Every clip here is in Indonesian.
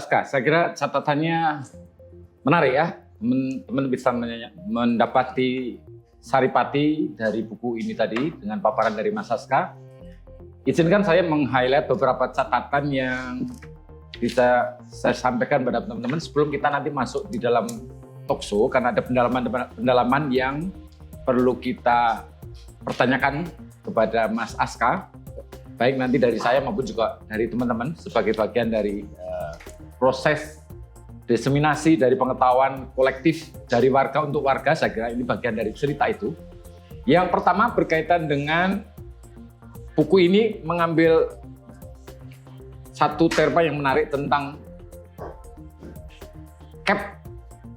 Aska, saya kira catatannya menarik ya. Teman-teman bisa mendapati saripati dari buku ini tadi dengan paparan dari Mas Aska. Izinkan saya meng-highlight beberapa catatan yang bisa saya sampaikan pada teman-teman sebelum kita nanti masuk di dalam talkshow, karena ada pendalaman yang perlu kita pertanyakan kepada Mas Aska, baik nanti dari saya maupun juga dari teman-teman sebagai bagian dari proses diseminasi dari pengetahuan kolektif dari warga untuk warga. Saya kira ini bagian dari cerita itu. Yang pertama berkaitan dengan buku ini mengambil satu terma yang menarik tentang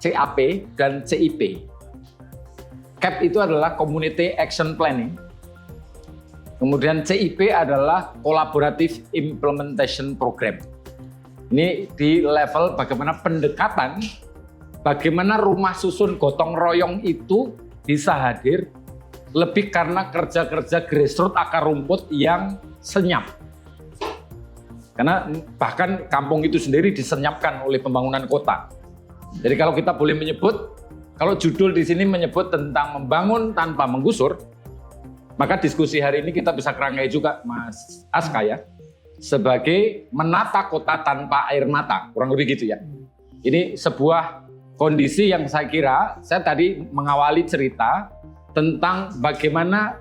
CAP dan CIP. CAP itu adalah Community Action Planning. Kemudian CIP adalah Collaborative Implementation Program. Ini di level bagaimana pendekatan, bagaimana rumah susun gotong royong itu bisa hadir lebih karena kerja-kerja grassroots akar rumput yang senyap. Karena bahkan kampung itu sendiri disenyapkan oleh pembangunan kota. Jadi kalau kita boleh menyebut, kalau judul di sini menyebut tentang membangun tanpa menggusur, maka diskusi hari ini kita bisa kerangkai juga Mas Aska ya, sebagai menata kota tanpa air mata, kurang lebih gitu ya. Ini sebuah kondisi yang saya kira, saya tadi mengawali cerita tentang bagaimana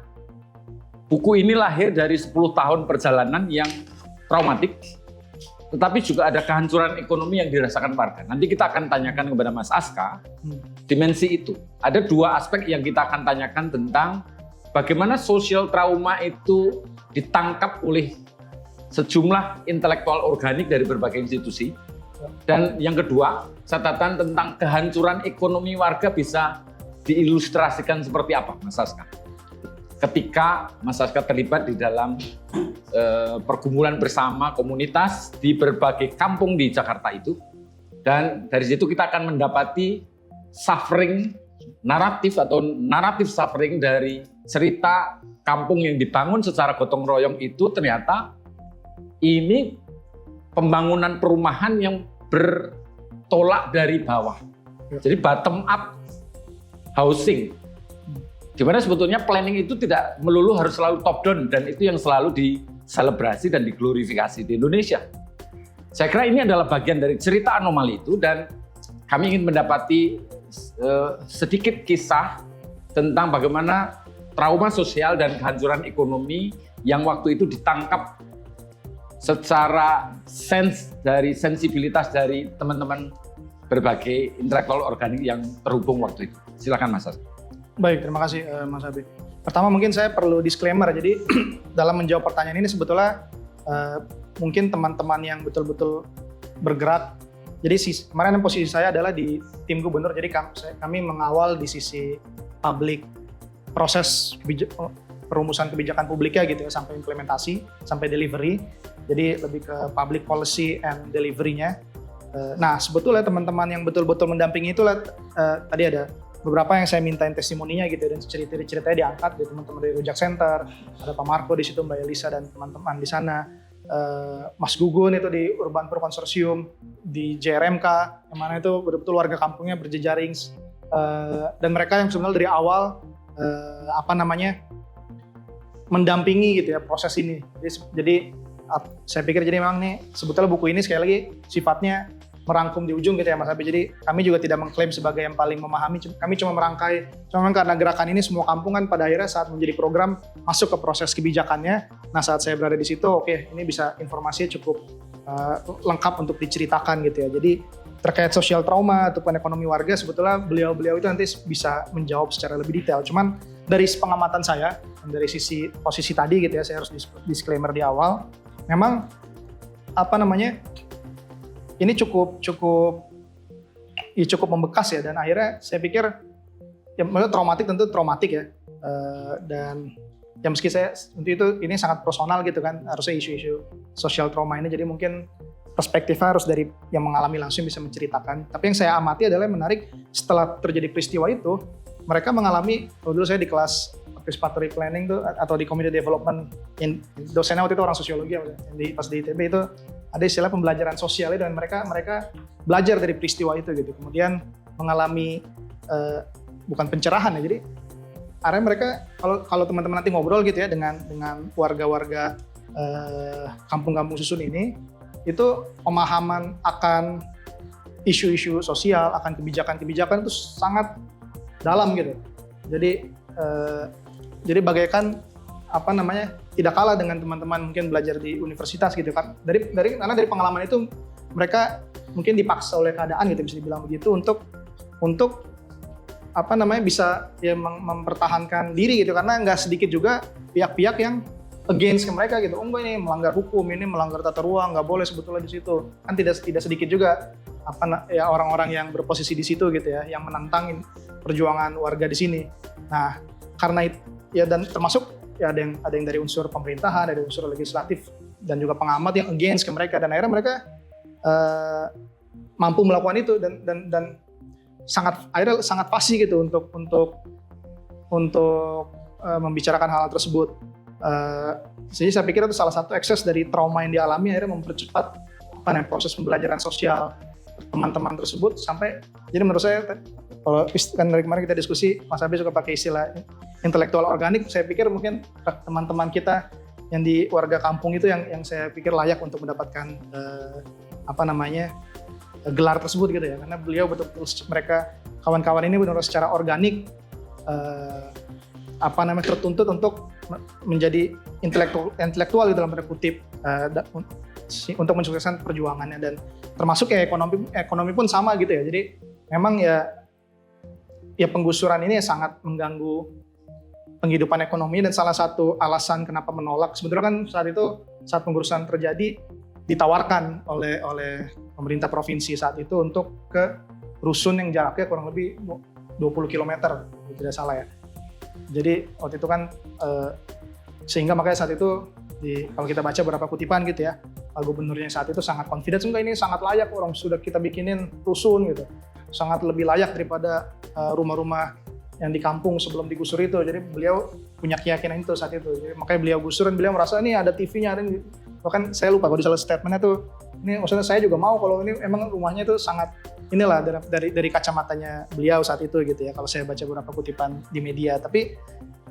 buku ini lahir dari 10 tahun perjalanan yang traumatik, tetapi juga ada kehancuran ekonomi yang dirasakan warga. Nanti kita akan tanyakan kepada Mas Aska dimensi itu. Ada dua aspek yang kita akan tanyakan tentang bagaimana social trauma itu ditangkap oleh sejumlah intelektual organik dari berbagai institusi. Dan yang kedua, catatan tentang kehancuran ekonomi warga bisa diilustrasikan seperti apa, Mas Aska? Ketika Mas Aska terlibat di dalam pergumulan bersama komunitas di berbagai kampung di Jakarta itu. Dan dari situ kita akan mendapati suffering naratif atau naratif suffering dari cerita kampung yang dibangun secara gotong royong itu ternyata ini pembangunan perumahan yang bertolak dari bawah. Jadi bottom up housing. Di mana sebetulnya planning itu tidak melulu harus selalu top down, dan itu yang selalu diselebrasi dan diglorifikasi di Indonesia. Saya kira ini adalah bagian dari cerita anomali itu, dan kami ingin mendapati sedikit kisah tentang bagaimana trauma sosial dan kehancuran ekonomi yang waktu itu ditangkap secara sensibilitas dari teman-teman berbagai intelektual organik yang terhubung waktu itu. Silakan Mas Aska. Baik, terima kasih Mas Abi. Pertama mungkin saya perlu disclaimer, jadi dalam menjawab pertanyaan ini sebetulnya mungkin teman-teman yang betul-betul bergerak, jadi kemarin posisi saya adalah di tim gubernur, jadi kami mengawal di sisi publik, proses perumusan kebijakan publiknya gitu ya, sampai implementasi, sampai delivery, jadi lebih ke public policy and delivery-nya. Nah sebetulnya teman-teman yang betul-betul mendampingi itulah tadi ada beberapa yang saya mintain testimoninya gitu, dan ceritanya diangkat dari teman-teman dari Rujak Center, ada Pak Marco di situ, Mbak Elisa dan teman-teman di sana, Mas Gugun itu di Urban Pro Consortium, di JRMK yang mana itu betul-betul warga kampungnya berjejaring, dan mereka yang sebenarnya dari awal mendampingi gitu ya proses ini. Jadi saya pikir jadi memang nih sebetulnya buku ini sekali lagi sifatnya merangkum di ujung gitu ya Mas Abi. Jadi kami juga tidak mengklaim sebagai yang paling memahami, kami cuma merangkai. Cuma karena gerakan ini semua kampung kan pada akhirnya saat menjadi program masuk ke proses kebijakannya. Nah saat saya berada di situ, oke, ini bisa informasinya cukup lengkap untuk diceritakan gitu ya. Jadi terkait sosial trauma ataupun ekonomi warga sebetulnya beliau-beliau itu nanti bisa menjawab secara lebih detail. Cuman dari pengamatan saya, dari sisi posisi tadi gitu ya, saya harus disclaimer di awal. Memang ini cukup membekas ya, dan akhirnya saya pikir ya traumatik tentu traumatik ya, dan ya meski saya untuk itu ini sangat personal gitu kan, harusnya isu-isu sosial trauma ini, jadi mungkin perspektifnya harus dari yang mengalami langsung bisa menceritakan. Tapi yang saya amati adalah yang menarik, setelah terjadi peristiwa itu mereka mengalami, dulu saya di kelas participatory planning tuh atau di community development, dosennya waktu itu orang sosiologi, pas di ITB itu ada istilah pembelajaran sosialnya, dan mereka belajar dari peristiwa itu gitu. Kemudian mengalami bukan pencerahan ya, jadi akhirnya mereka kalau teman-teman nanti ngobrol gitu ya dengan warga-warga kampung-kampung susun ini, itu pemahaman akan isu-isu sosial, akan kebijakan-kebijakan itu sangat dalam gitu. Jadi bagaikan tidak kalah dengan teman-teman mungkin belajar di universitas gitu kan. Karena dari pengalaman itu mereka mungkin dipaksa oleh keadaan gitu, bisa dibilang begitu, untuk bisa ya mempertahankan diri gitu, karena nggak sedikit juga pihak-pihak yang against ke mereka gitu. Enggak, ini melanggar hukum, ini melanggar tata ruang, nggak boleh sebetulnya di situ. Kan tidak sedikit juga orang-orang yang berposisi di situ gitu ya, yang menantang perjuangan warga di sini. Nah, karena ya, dan termasuk ya ada yang dari unsur pemerintahan, ada unsur legislatif, dan juga pengamat yang against ke mereka, dan akhirnya mereka mampu melakukan itu dan sangat fasih gitu untuk membicarakan hal tersebut. Jadi saya pikir itu salah satu ekses dari trauma yang dialami, akhirnya mempercepat proses pembelajaran sosial teman-teman tersebut sampai. Jadi menurut saya, kalau kan dari kemarin kita diskusi, Mas Abi suka pakai istilah intelektual organik, saya pikir mungkin teman-teman kita yang di warga kampung itu yang saya pikir layak untuk mendapatkan gelar tersebut gitu ya, karena beliau betul-betul, mereka kawan-kawan ini benar-benar secara organik tertuntut untuk menjadi intelektual gitu dalam tanda kutip, untuk mensukseskan perjuangannya, dan termasuk ya ekonomi pun sama gitu ya. Jadi memang ya penggusuran ini sangat mengganggu penghidupan ekonomi, dan salah satu alasan kenapa menolak sebetulnya kan saat penggusuran terjadi ditawarkan oleh pemerintah provinsi saat itu untuk ke rusun yang jaraknya kurang lebih 20 km, kalau tidak salah ya. Jadi waktu itu kan sehingga makanya saat itu kalau kita baca beberapa kutipan gitu ya, Pak Gubernurnya saat itu sangat confident, enggak, ini sangat layak, orang sudah kita bikinin rusun gitu, sangat lebih layak daripada rumah-rumah yang di kampung sebelum digusur itu. Jadi beliau punya keyakinan itu saat itu. Jadi, makanya beliau gusur, dan beliau merasa ini ada TV-nya, ada bahkan saya lupa kalau di salah statementnya tuh, ini maksudnya saya juga mau kalau ini emang rumahnya itu sangat inilah dari kacamatanya beliau saat itu gitu ya, kalau saya baca beberapa kutipan di media. Tapi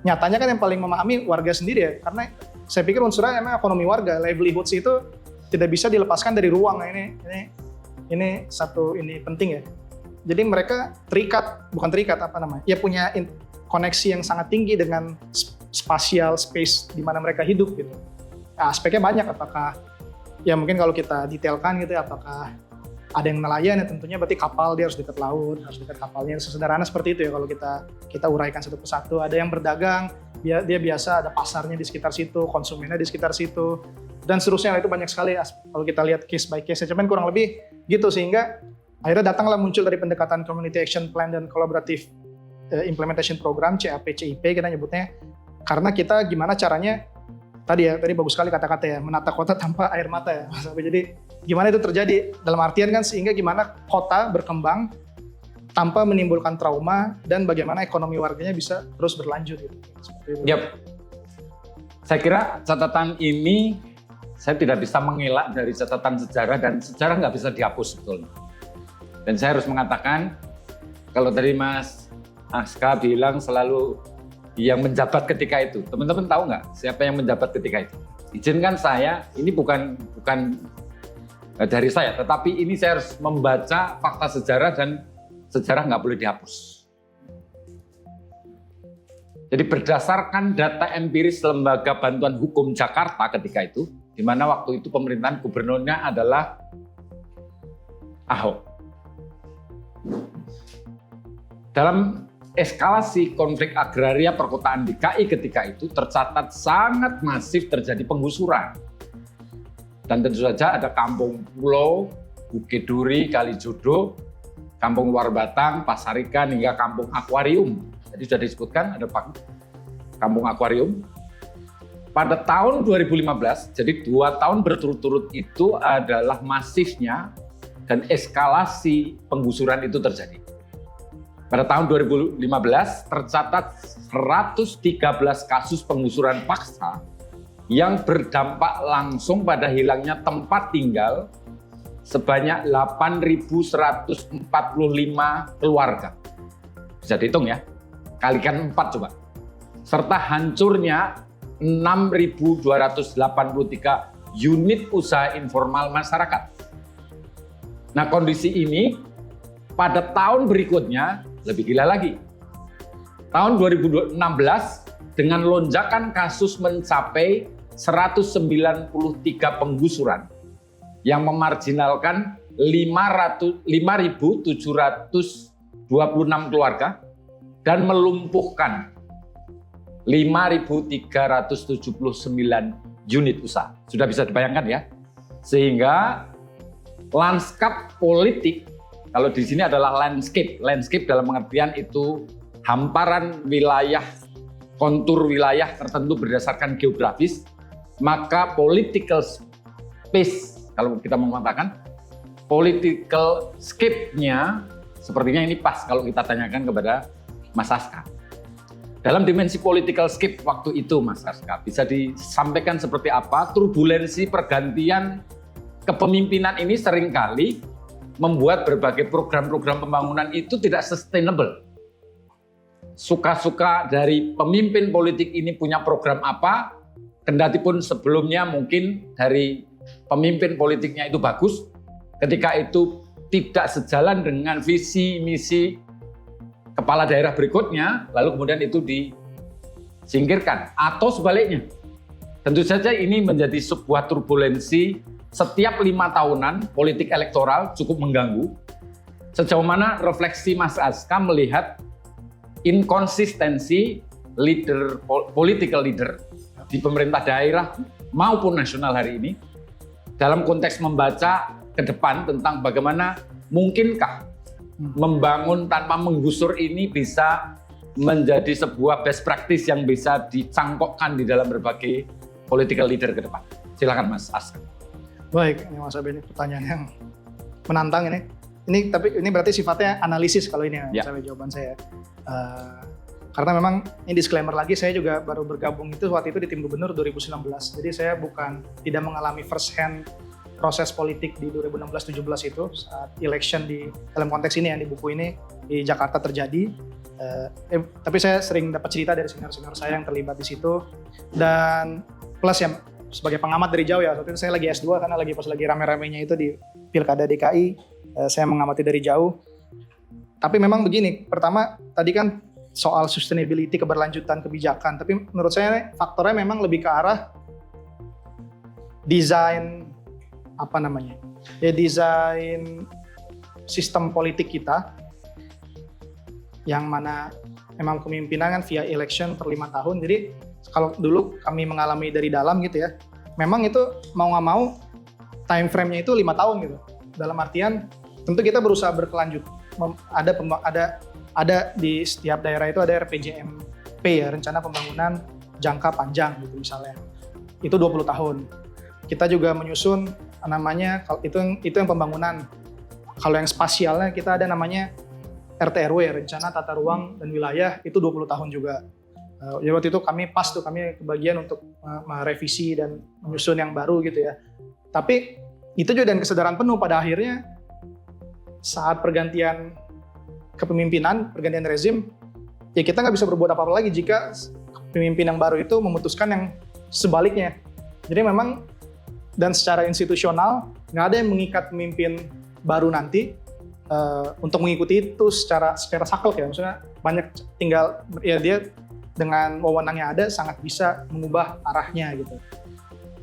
nyatanya kan yang paling memahami warga sendiri ya, karena saya pikir unsurnya emang ekonomi warga, livelihoods itu tidak bisa dilepaskan dari ruang. Ini penting ya. Jadi mereka punya koneksi yang sangat tinggi dengan spatial space di mana mereka hidup gitu. Nah, aspeknya banyak, apakah ya mungkin kalau kita detailkan gitu ya, apakah ada yang nelayan ya, tentunya berarti kapal, dia harus dekat laut, harus dekat kapalnya, sesederhana seperti itu ya kalau kita uraikan satu persatu. Ada yang berdagang, dia biasa ada pasarnya di sekitar situ, konsumennya di sekitar situ, dan seterusnya. Itu banyak sekali kalau kita lihat case by case, cuman kurang lebih gitu, sehingga akhirnya datanglah muncul dari pendekatan Community Action Plan dan Collaborative Implementation Program, CAP-CIP kita nyebutnya, karena kita gimana caranya, tadi bagus sekali kata-kata ya, menata kota tanpa air mata ya Mas Abi. Jadi gimana itu terjadi, dalam artian kan sehingga gimana kota berkembang tanpa menimbulkan trauma, dan bagaimana ekonomi warganya bisa terus berlanjut gitu. Seperti itu. Yap. Saya kira catatan ini saya tidak bisa mengelak dari catatan sejarah, dan sejarah nggak bisa dihapus sebetulnya. Dan saya harus mengatakan, kalau tadi Mas Aska bilang selalu yang menjabat ketika itu, teman-teman tahu nggak siapa yang menjabat ketika itu? Izinkan saya, ini bukan dari saya, tetapi ini saya harus membaca fakta sejarah, dan sejarah nggak boleh dihapus. Jadi berdasarkan data empiris Lembaga Bantuan Hukum Jakarta ketika itu, di mana waktu itu pemerintahan gubernurnya adalah Ahok. Dalam eskalasi konflik agraria perkotaan DKI ketika itu tercatat sangat masif terjadi penggusuran. Dan tentu saja ada kampung pulau, Bukit Duri, Kalijodo, kampung Luar Batang, Pasarikan, hingga kampung akuarium. Jadi sudah disebutkan ada kampung akuarium. Pada tahun 2015, jadi 2 tahun berturut-turut itu adalah masifnya dan eskalasi penggusuran itu terjadi. Pada tahun 2015 tercatat 113 kasus penggusuran paksa yang berdampak langsung pada hilangnya tempat tinggal sebanyak 8.145 keluarga. Bisa dihitung ya, kalikan 4 coba. Serta hancurnya 6.283 unit usaha informal masyarakat. Nah, kondisi ini pada tahun berikutnya lebih gila lagi. Tahun 2016 dengan lonjakan kasus mencapai 193 penggusuran yang memarginalkan 5.726 keluarga dan melumpuhkan 5.379 unit usaha. Sudah bisa dibayangkan ya. Sehingga lanskap politik, kalau di sini adalah landscape. Landscape dalam pengertian itu hamparan wilayah, kontur wilayah tertentu berdasarkan geografis, maka political space, kalau kita mau mengatakan, political scape-nya sepertinya ini pas kalau kita tanyakan kepada Mas Aska. Dalam dimensi political scape waktu itu, Mas Aska, bisa disampaikan seperti apa turbulensi pergantian kepemimpinan ini seringkali membuat berbagai program-program pembangunan itu tidak sustainable. Suka-suka dari pemimpin politik ini punya program apa, kendati pun sebelumnya mungkin dari pemimpin politiknya itu bagus, ketika itu tidak sejalan dengan visi misi kepala daerah berikutnya, lalu kemudian itu disingkirkan atau sebaliknya. Tentu saja ini menjadi sebuah turbulensi setiap 5 tahunan politik elektoral cukup mengganggu. Sejauh mana refleksi Mas Aska melihat inkonsistensi political leader di pemerintah daerah maupun nasional hari ini dalam konteks membaca ke depan tentang bagaimana mungkinkah membangun tanpa menggusur ini bisa menjadi sebuah best practice yang bisa dicangkokkan di dalam berbagai political leader ke depan. Silakan Mas Aska. Baik, ini Mas Abe, ini pertanyaan yang menantang ini. Tapi ini berarti sifatnya analisis kalau ini ya. Jawaban saya. Karena memang ini disclaimer lagi, saya juga baru bergabung itu waktu itu di tim gubernur 2019. Jadi saya tidak mengalami first hand proses politik di 2016-17 itu saat election di dalam konteks ini yang di buku ini di Jakarta terjadi. Tapi saya sering dapat cerita dari senior-senior saya yang terlibat di situ, dan plus yang sebagai pengamat dari jauh ya. Waktu itu saya lagi S2 karena pas lagi rame-ramenya itu di Pilkada DKI, saya mengamati dari jauh. Tapi memang begini, pertama tadi kan soal sustainability, keberlanjutan kebijakan, tapi menurut saya faktornya memang lebih ke arah desain desain sistem politik kita, yang mana memang kepemimpinan kan via election per 5 tahun. Jadi kalau dulu kami mengalami dari dalam gitu ya, memang itu mau nggak mau time frame-nya itu 5 tahun gitu. Dalam artian tentu kita berusaha berkelanjut. Ada di setiap daerah itu ada RPJMP ya, rencana pembangunan jangka panjang gitu misalnya. Itu 20 tahun. Kita juga menyusun namanya, itu yang pembangunan. Kalau yang spasialnya kita ada namanya RT/RW, rencana tata ruang dan wilayah, itu 20 tahun juga. Ya waktu itu kami kebagian untuk merevisi dan menyusun yang baru gitu ya. Tapi itu juga dan kesadaran penuh pada akhirnya saat pergantian kepemimpinan, pergantian rezim, ya kita nggak bisa berbuat apa-apa lagi jika pemimpin yang baru itu memutuskan yang sebaliknya. Jadi memang dan secara institusional nggak ada yang mengikat pemimpin baru nanti untuk mengikuti itu secara saklek ya. Maksudnya banyak tinggal ya dia dengan wewenang yang ada sangat bisa mengubah arahnya gitu.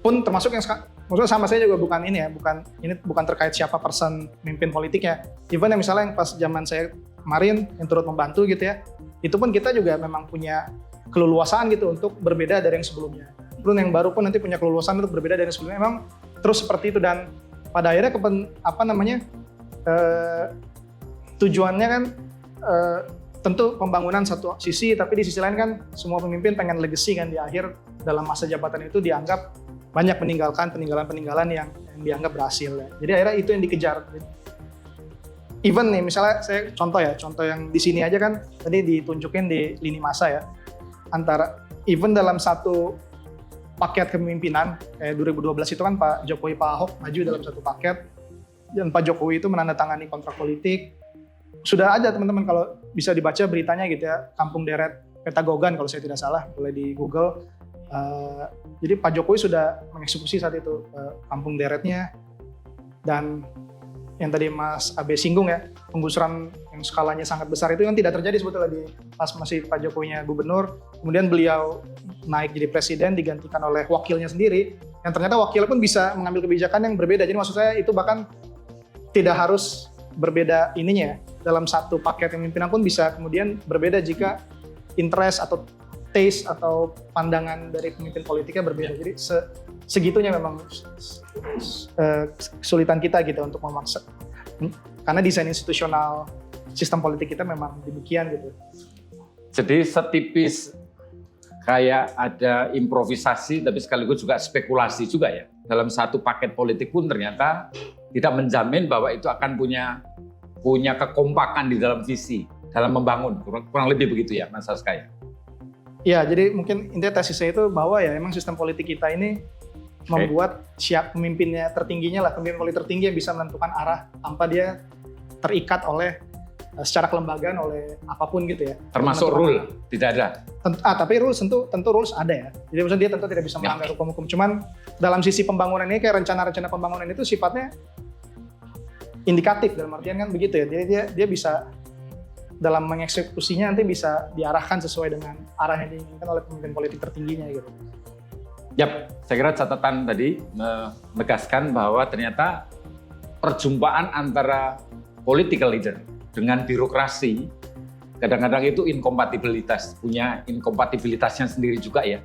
Pun termasuk yang maksudnya sama saya juga bukan terkait siapa person pemimpin politiknya. Even yang misalnya yang pas zaman saya kemarin yang turut membantu gitu ya, itu pun kita juga memang punya keleluasaan gitu untuk berbeda dari yang sebelumnya. Pun yang baru pun nanti punya keleluasaan untuk berbeda dari yang sebelumnya. Memang terus seperti itu, dan pada akhirnya tujuannya kan tentu pembangunan satu sisi, tapi di sisi lain kan semua pemimpin pengen legacy kan di akhir dalam masa jabatan itu dianggap banyak meninggalkan peninggalan yang dianggap berhasil ya. Jadi akhirnya itu yang dikejar. Even nih misalnya saya contoh yang di sini aja kan tadi ditunjukin di lini masa ya, antara even dalam satu paket kepemimpinan. Kayak 2012 itu kan Pak Jokowi, Pak Ahok maju dalam satu paket. Dan Pak Jokowi itu menandatangani kontrak politik. Sudah ada teman-teman kalau bisa dibaca beritanya gitu ya, Kampung Deret Petagogan kalau saya tidak salah, boleh di Google. Jadi Pak Jokowi sudah mengeksekusi saat itu Kampung Deretnya. Dan yang tadi Mas Abe singgung ya, penggusuran yang skalanya sangat besar itu yang tidak terjadi sebetulnya di pas masih Pak Jokowinya gubernur. Kemudian beliau naik jadi presiden digantikan oleh wakilnya sendiri, yang ternyata wakil pun bisa mengambil kebijakan yang berbeda. Jadi maksud saya itu bahkan tidak harus berbeda ininya, dalam satu paket pemimpinan pun bisa kemudian berbeda jika interest atau taste atau pandangan dari pemimpin politiknya berbeda. Jadi segitunya memang kesulitan kita gitu untuk memaksa, karena desain institusional sistem politik kita memang demikian gitu. Jadi setipis kayak ada improvisasi tapi sekaligus juga spekulasi juga ya. Dalam satu paket politik pun ternyata tidak menjamin bahwa itu akan punya kekompakan di dalam visi, dalam membangun, kurang lebih begitu ya Mas Haska ya? Ya, jadi mungkin intinya tesisnya itu bahwa ya emang sistem politik kita ini membuat siap pemimpinnya tertingginya lah, pemimpin politik tertinggi yang bisa menentukan arah tanpa dia terikat oleh secara kelembagaan oleh apapun gitu ya. Termasuk rule, tidak ada. Tapi rules tentu rules ada ya. Jadi maksudnya dia tentu tidak bisa melanggar hukum-hukum. Cuman dalam sisi pembangunan ini kayak rencana-rencana pembangunan itu sifatnya indikatif dalam artian kan begitu ya. Jadi dia bisa dalam mengeksekusinya nanti bisa diarahkan sesuai dengan arah yang diinginkan oleh pemimpin politik tertingginya gitu. Yap, saya kira catatan tadi menegaskan bahwa ternyata perjumpaan antara political leader dengan birokrasi kadang-kadang itu punya inkompatibilitasnya sendiri juga ya.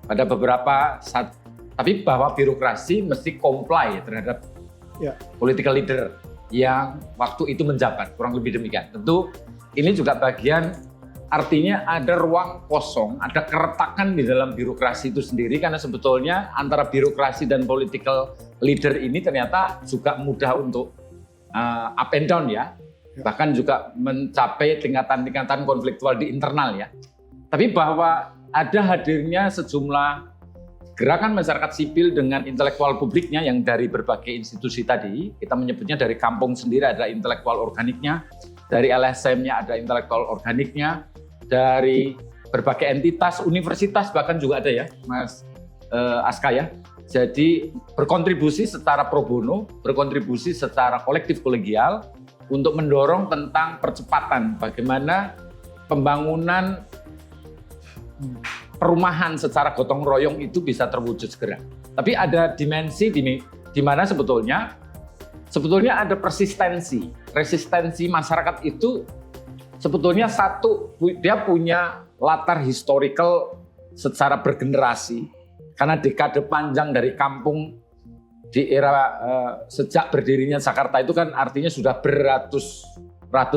Pada beberapa saat, tapi bahwa birokrasi mesti comply terhadap political leader yang waktu itu menjabat, kurang lebih demikian. Tentu ini juga bagian, artinya ada ruang kosong, ada keretakan di dalam birokrasi itu sendiri, karena sebetulnya antara birokrasi dan political leader ini ternyata juga mudah untuk up and down ya. Bahkan juga mencapai tingkatan-tingkatan konfliktual di internal ya. Tapi bahwa ada hadirnya sejumlah gerakan masyarakat sipil dengan intelektual publiknya yang dari berbagai institusi tadi, kita menyebutnya dari kampung sendiri ada intelektual organiknya, dari LSM-nya ada intelektual organiknya, dari berbagai entitas, universitas bahkan juga ada ya Mas Aska ya. Jadi berkontribusi secara pro bono, berkontribusi secara kolektif kolegial, untuk mendorong tentang percepatan bagaimana pembangunan perumahan secara gotong royong itu bisa terwujud segera. Tapi ada dimensi di mana sebetulnya ada resistensi masyarakat itu sebetulnya dia punya latar historical secara bergenerasi, karena dekade panjang dari kampung di era sejak berdirinya Jakarta itu kan artinya sudah beratus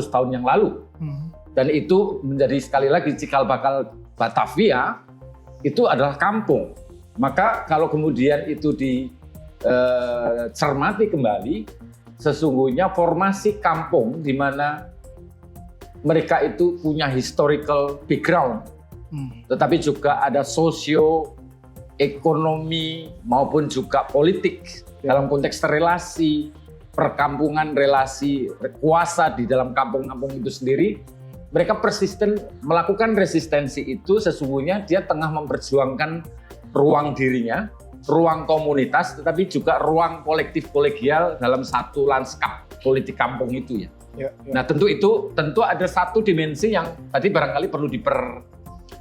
tahun yang lalu. Dan itu menjadi sekali lagi cikal bakal Batavia itu adalah kampung. Maka kalau kemudian itu dicermati kembali, sesungguhnya formasi kampung di mana mereka itu punya historical background, tetapi juga ada ekonomi maupun juga politik dalam konteks relasi perkampungan, relasi kuasa di dalam kampung-kampung itu sendiri. Mereka persisten melakukan resistensi itu, sesungguhnya dia tengah memperjuangkan ruang dirinya, ruang komunitas, tetapi juga ruang kolektif kolegial dalam satu lanskap politik kampung itu ya. Nah tentu ada satu dimensi yang tadi barangkali perlu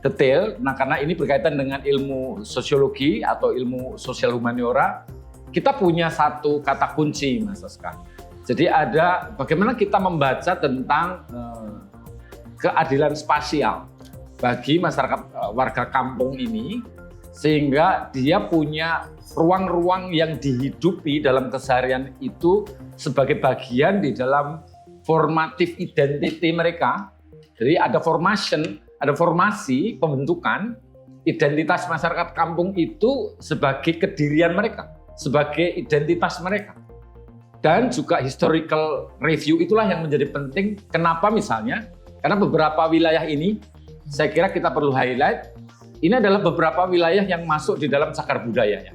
detail. Nah, karena ini berkaitan dengan ilmu sosiologi atau ilmu sosial humaniora, kita punya satu kata kunci, Mas Aska. Jadi ada bagaimana kita membaca tentang keadilan spasial bagi masyarakat warga kampung ini, sehingga dia punya ruang-ruang yang dihidupi dalam keseharian itu sebagai bagian di dalam formative identity mereka. Jadi ada formasi pembentukan identitas masyarakat kampung itu sebagai kedirian mereka, sebagai identitas mereka. Dan juga historical review itulah yang menjadi penting. Kenapa misalnya? Karena beberapa wilayah ini, saya kira kita perlu highlight, ini adalah beberapa wilayah yang masuk di dalam cagar budaya ya.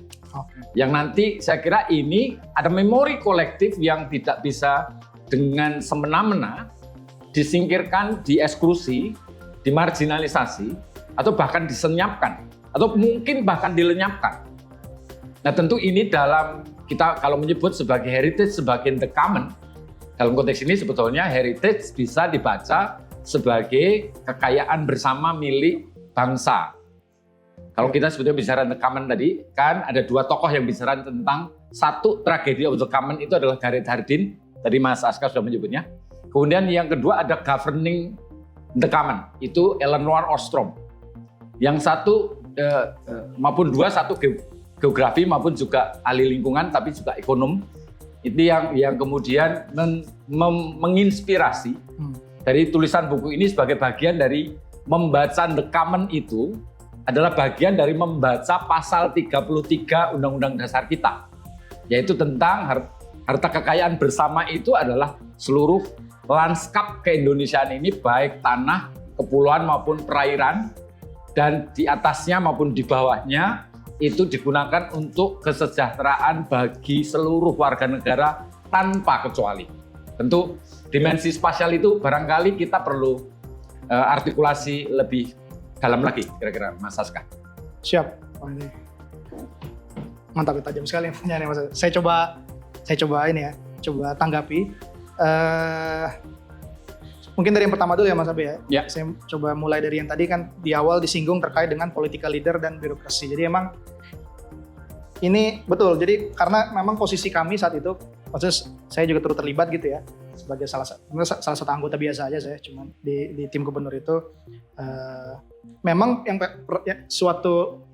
Yang nanti saya kira ini ada memori kolektif yang tidak bisa dengan semena-mena disingkirkan, dieksklusi, dimarginalisasi, atau bahkan disenyapkan, atau mungkin bahkan dilenyapkan. Nah tentu ini dalam kita kalau menyebut sebagai heritage, sebagai the common, dalam konteks ini sebetulnya heritage bisa dibaca sebagai kekayaan bersama milik bangsa. Kalau kita sebetulnya bicara the common tadi, kan ada dua tokoh yang bicara tentang satu tragedi of the common itu adalah Gareth Hardin, tadi Mas Aska sudah menyebutnya. Kemudian yang kedua ada governing the common, itu Elinor Ostrom. Yang satu maupun dua, satu geografi maupun juga ahli lingkungan tapi juga ekonom. Itu yang kemudian menginspirasi dari tulisan buku ini sebagai bagian dari membaca the common itu adalah bagian dari membaca pasal 33 Undang-Undang Dasar kita, yaitu tentang harta kekayaan bersama itu adalah seluruh lanskap keindonesiaan ini, baik tanah, kepulauan maupun perairan, dan di atasnya maupun di bawahnya itu digunakan untuk kesejahteraan bagi seluruh warga negara tanpa kecuali. Tentu dimensi spasial itu barangkali kita perlu artikulasi lebih dalam lagi, kira-kira Mas Aska. Siap. Oh, ini mantap, tajam sekali pertanyaannya Mas. Saya coba ini ya, coba tanggapi. Mungkin dari yang pertama dulu ya Mas Abe ya. Ya. Saya coba mulai dari yang tadi kan di awal disinggung terkait dengan political leader dan birokrasi. Jadi emang ini betul. Jadi karena memang posisi kami saat itu, maksudnya saya juga turut terlibat gitu ya, sebagai salah satu anggota biasa aja saya, cuma di tim gubernur itu. Memang yang suatu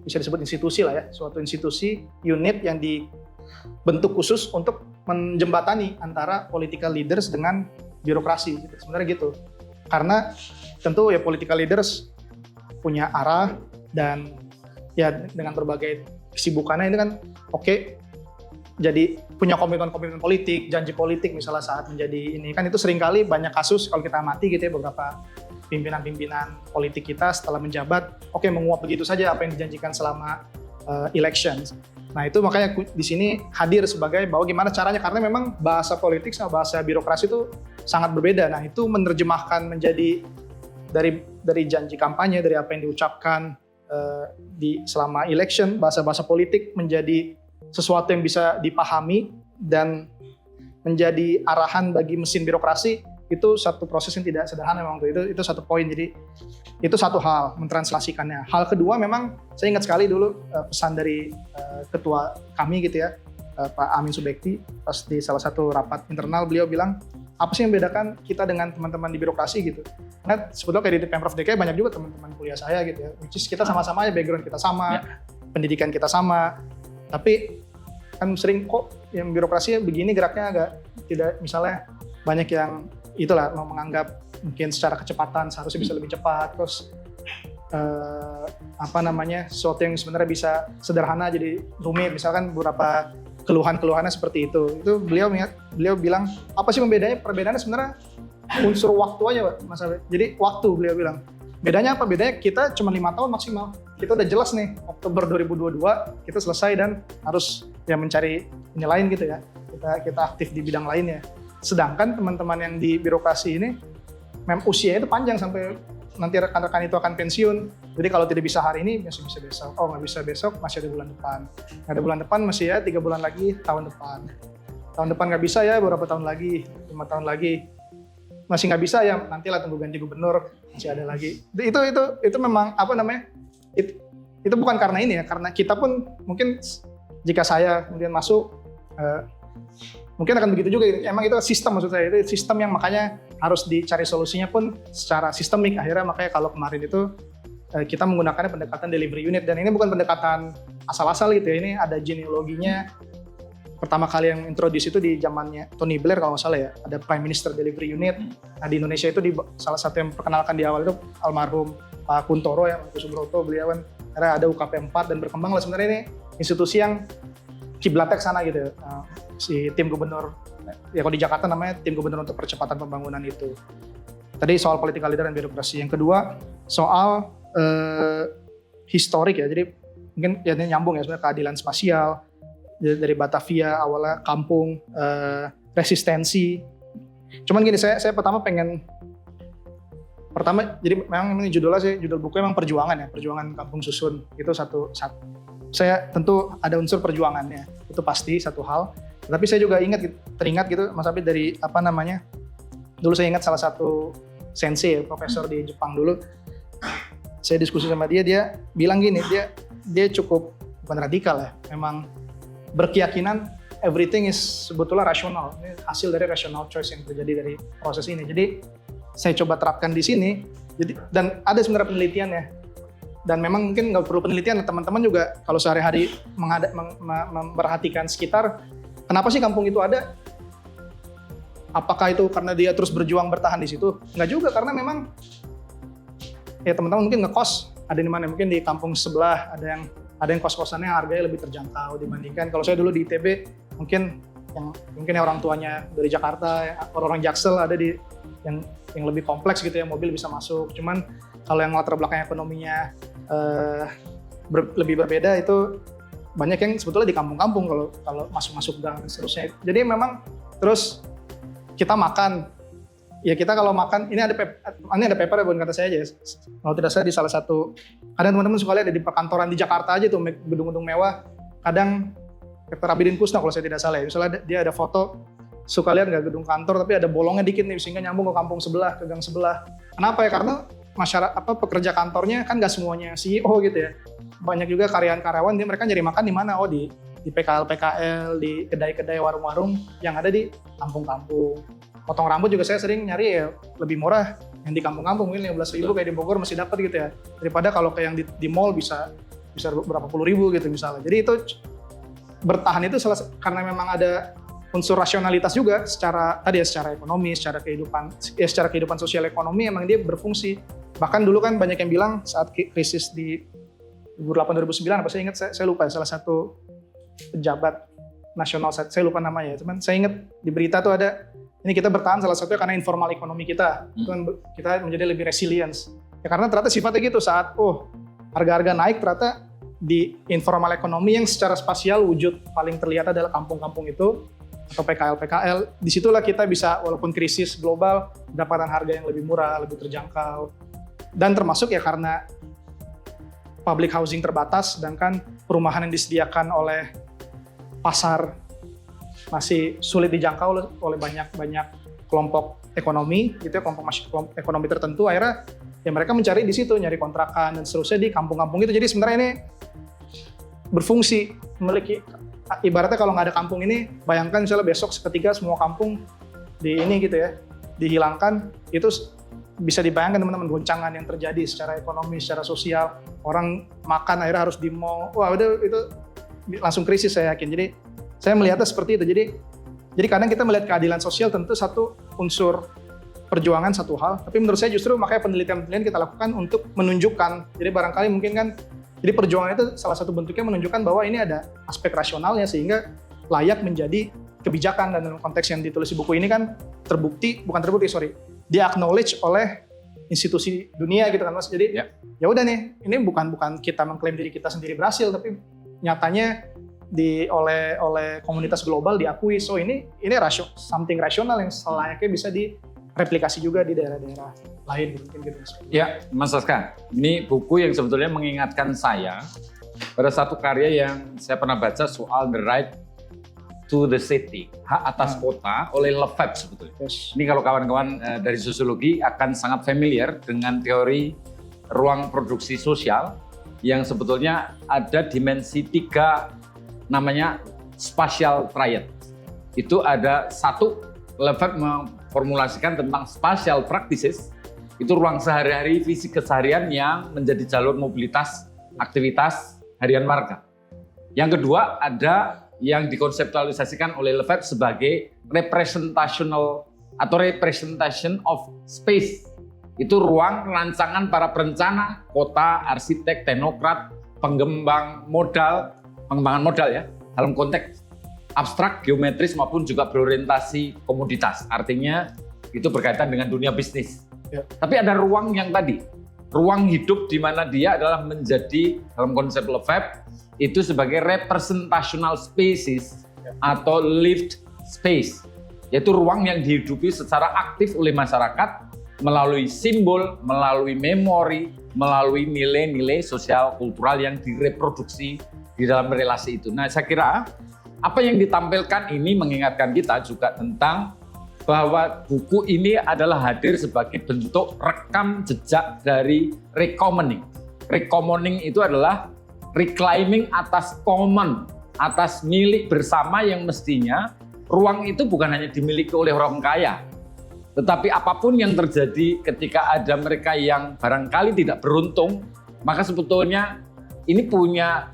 bisa disebut institusi lah ya, suatu institusi unit yang dibentuk khusus untuk menjembatani antara political leaders dengan birokrasi gitu. Sebenarnya gitu. Karena tentu ya political leaders punya arah dan ya dengan berbagai kesibukannya itu kan jadi punya komitmen politik, janji politik misalnya saat menjadi ini kan itu seringkali banyak kasus kalau kita amati gitu ya, beberapa pimpinan-pimpinan politik kita setelah menjabat menguap begitu saja apa yang dijanjikan selama elections. Nah itu makanya di sini hadir sebagai bahwa gimana caranya, karena memang bahasa politik sama bahasa birokrasi itu sangat berbeda. Nah itu menerjemahkan menjadi dari janji kampanye, dari apa yang diucapkan di selama election, bahasa-bahasa politik menjadi sesuatu yang bisa dipahami dan menjadi arahan bagi mesin birokrasi. Itu satu proses yang tidak sederhana memang itu satu poin. Jadi itu satu hal mentranslasikannya. Hal kedua memang saya ingat sekali dulu pesan dari ketua kami gitu ya, Pak Amin Subekti, pas di salah satu rapat internal beliau bilang, apa sih yang membedakan kita dengan teman-teman di birokrasi gitu. Nah sebetulnya kayak di Pemprov DKI banyak juga teman-teman kuliah saya gitu ya, which is kita sama-sama ya, background kita sama, pendidikan kita sama, tapi kan sering kok yang birokrasi begini geraknya agak tidak, misalnya banyak yang itulah menganggap mungkin secara kecepatan seharusnya bisa lebih cepat, terus sesuatu yang sebenarnya bisa sederhana jadi rumit, misalkan beberapa keluhannya seperti itu beliau bilang apa sih perbedaannya sebenarnya unsur waktu aja Pak Mas Abe. Jadi waktu beliau bilang bedanya apa, bedanya kita cuma 5 tahun maksimal, kita udah jelas nih Oktober 2022 kita selesai dan harus ya mencari ini lain gitu ya, kita aktif di bidang lainnya. Sedangkan teman-teman yang di birokrasi ini usianya itu panjang sampai nanti rekan-rekan itu akan pensiun. Jadi kalau tidak bisa hari ini masih bisa besok. Oh nggak bisa besok masih ada bulan depan. Nggak ada bulan depan masih ya 3 bulan lagi tahun depan. Tahun depan nggak bisa ya beberapa tahun lagi, 5 tahun lagi. Masih nggak bisa ya nantilah tunggu ganti gubernur, masih ada lagi. Itu memang itu bukan karena ini ya, karena kita pun mungkin jika saya kemudian masuk mungkin akan begitu juga. Emang itu sistem, maksud saya itu sistem yang makanya harus dicari solusinya pun secara sistemik. Akhirnya makanya kalau kemarin itu kita menggunakan pendekatan delivery unit, dan ini bukan pendekatan asal-asal gitu ya, ini ada genealoginya. Pertama kali yang introduce itu di zamannya Tony Blair kalau nggak salah ya, ada Prime Minister Delivery Unit. Nah di Indonesia itu salah satu yang perkenalkan di awal itu almarhum Pak Kuntoro ya, Pak Subroto, beliau kan karena ada UKP 4 dan berkembang lah sebenarnya ini institusi yang kiblatnya ke sana gitu ya. Si tim gubernur, ya kalau di Jakarta namanya tim gubernur untuk percepatan pembangunan itu. Tadi soal political leader dan birokrasi. Yang kedua soal historik ya. Jadi mungkin ya ini nyambung ya sebenarnya keadilan spasial dari Batavia awalnya kampung, resistensi. Cuman gini, saya pertama jadi memang ini judul bukunya memang perjuangan Kampung Susun. Itu satu saya tentu ada unsur perjuangannya, itu pasti satu hal. Tapi saya juga teringat gitu Mas Abid dari dulu saya ingat salah satu sensei, profesor di Jepang dulu. Saya diskusi sama dia bilang gini, dia cukup bukan radikal ya, memang berkeyakinan everything is sebetulnya rasional. Ini hasil dari rational choice yang terjadi dari proses ini. Jadi saya coba terapkan di sini. Dan ada sebenarnya penelitiannya. Dan memang mungkin nggak perlu penelitian, teman-teman juga kalau sehari-hari memperhatikan sekitar, kenapa sih kampung itu ada? Apakah itu karena dia terus berjuang bertahan di situ? Nggak juga, karena memang ya teman-teman mungkin ngekos ada di mana, mungkin di kampung sebelah ada yang kos-kosannya harganya lebih terjangkau dibandingkan kalau saya dulu di ITB, mungkin yang orang tuanya dari Jakarta, orang Jaksel ada di yang lebih kompleks gitu ya, mobil bisa masuk. Cuman kalau yang latar belakang ekonominya lebih berbeda, itu banyak yang sebetulnya di kampung-kampung kalau masuk gang dan seterusnya. Jadi memang terus kita makan. Ya kita kalau makan, ini ada paper ya, bukan kata saya aja. Kalau tidak salah di salah satu, kadang teman-teman suka lihat di perkantoran di Jakarta aja tuh, gedung-gedung mewah. Kadang Dr. Abidin Kusno kalau saya tidak salah ya, misalnya dia ada foto, suka lihat nggak gedung kantor, tapi ada bolongnya dikit nih, sehingga nyambung ke kampung sebelah, ke gang sebelah. Kenapa ya? Karena pekerja kantornya kan nggak semuanya CEO gitu ya. Banyak juga karyawan-karyawan, mereka nyari makan di mana? Oh di PKL, di kedai-kedai, warung-warung yang ada di kampung-kampung. Potong rambut juga saya sering nyari ya lebih murah yang di kampung-kampung, mungkin 15.000 kayak di Bogor masih dapat gitu ya, daripada kalau kayak yang di mall bisa berapa puluh ribu gitu misalnya. Jadi itu bertahan itu karena memang ada unsur rasionalitas juga secara ekonomi, secara kehidupan sosial ekonomi, emang dia berfungsi. Bahkan dulu kan banyak yang bilang saat krisis di 2008-2009 apa saya ingat, saya lupa ya, salah satu pejabat nasional, saya lupa namanya, cuman saya ingat di berita tuh ada, ini kita bertahan salah satunya karena informal ekonomi kita, kita menjadi lebih resilience. Ya karena ternyata sifatnya gitu, saat harga-harga naik, ternyata di informal ekonomi yang secara spasial wujud paling terlihat adalah kampung-kampung itu atau PKL, disitulah kita bisa walaupun krisis global mendapatkan harga yang lebih murah, lebih terjangkau. Dan termasuk ya karena public housing terbatas, sedangkan perumahan yang disediakan oleh pasar masih sulit dijangkau oleh banyak kelompok ekonomi gitu ya, kelompok ekonomi tertentu, akhirnya ya mereka mencari di situ, nyari kontrakan dan seterusnya di kampung-kampung itu. Jadi sebenarnya ini berfungsi, memiliki, ibaratnya kalau nggak ada kampung ini, bayangkan misalnya besok seketika semua kampung dihilangkan, itu bisa dibayangkan teman-teman goncangan yang terjadi secara ekonomi, secara sosial, orang makan akhirnya harus di mall, itu langsung krisis saya yakin. Jadi saya melihatnya seperti itu. Jadi kadang kita melihat keadilan sosial tentu satu unsur perjuangan satu hal, tapi menurut saya justru makanya penelitian kita lakukan untuk menunjukkan. Jadi barangkali mungkin kan, jadi perjuangan itu salah satu bentuknya menunjukkan bahwa ini ada aspek rasionalnya sehingga layak menjadi kebijakan, dan dalam konteks yang ditulis di buku ini kan di-acknowledge oleh institusi dunia gitu kan Mas. Jadi ya udah nih, ini bukan kita mengklaim diri kita sendiri berhasil, tapi nyatanya oleh komunitas global diakui. So ini something rasional yang selayaknya bisa direplikasi juga di daerah-daerah lain mungkin gitu. Ya, Mas Saska, ini buku yang sebetulnya mengingatkan saya pada satu karya yang saya pernah baca soal The Right to the City, hak atas kota, oleh Lefebvre sebetulnya. Yes. Ini kalau kawan-kawan dari sosiologi akan sangat familiar dengan teori ruang produksi sosial yang sebetulnya ada dimensi 3, namanya spatial triad. Itu ada satu, Lefebvre memformulasikan tentang spatial practices, itu ruang sehari-hari, fisik keseharian yang menjadi jalur mobilitas aktivitas harian warga. Yang kedua ada yang dikonseptualisasikan oleh Lefebvre sebagai representation of space. Itu ruang rancangan para perencana, kota, arsitek, teknokrat, pengembangan modal ya, dalam konteks abstrak, geometris maupun juga berorientasi komoditas. Artinya itu berkaitan dengan dunia bisnis. Ya. Tapi ada ruang yang tadi, ruang hidup di mana dia adalah menjadi dalam konsep Lefebvre itu sebagai representational spaces atau lived space, yaitu ruang yang dihidupi secara aktif oleh masyarakat melalui simbol, melalui memori, melalui nilai-nilai sosial kultural yang direproduksi di dalam relasi itu. Nah, saya kira apa yang ditampilkan ini mengingatkan kita juga tentang bahwa buku ini adalah hadir sebagai bentuk rekam jejak dari recommoning. Recommoning itu adalah reclaiming atas common, atas milik bersama yang mestinya ruang itu bukan hanya dimiliki oleh orang kaya, tetapi apapun yang terjadi ketika ada mereka yang barangkali tidak beruntung, maka sebetulnya ini punya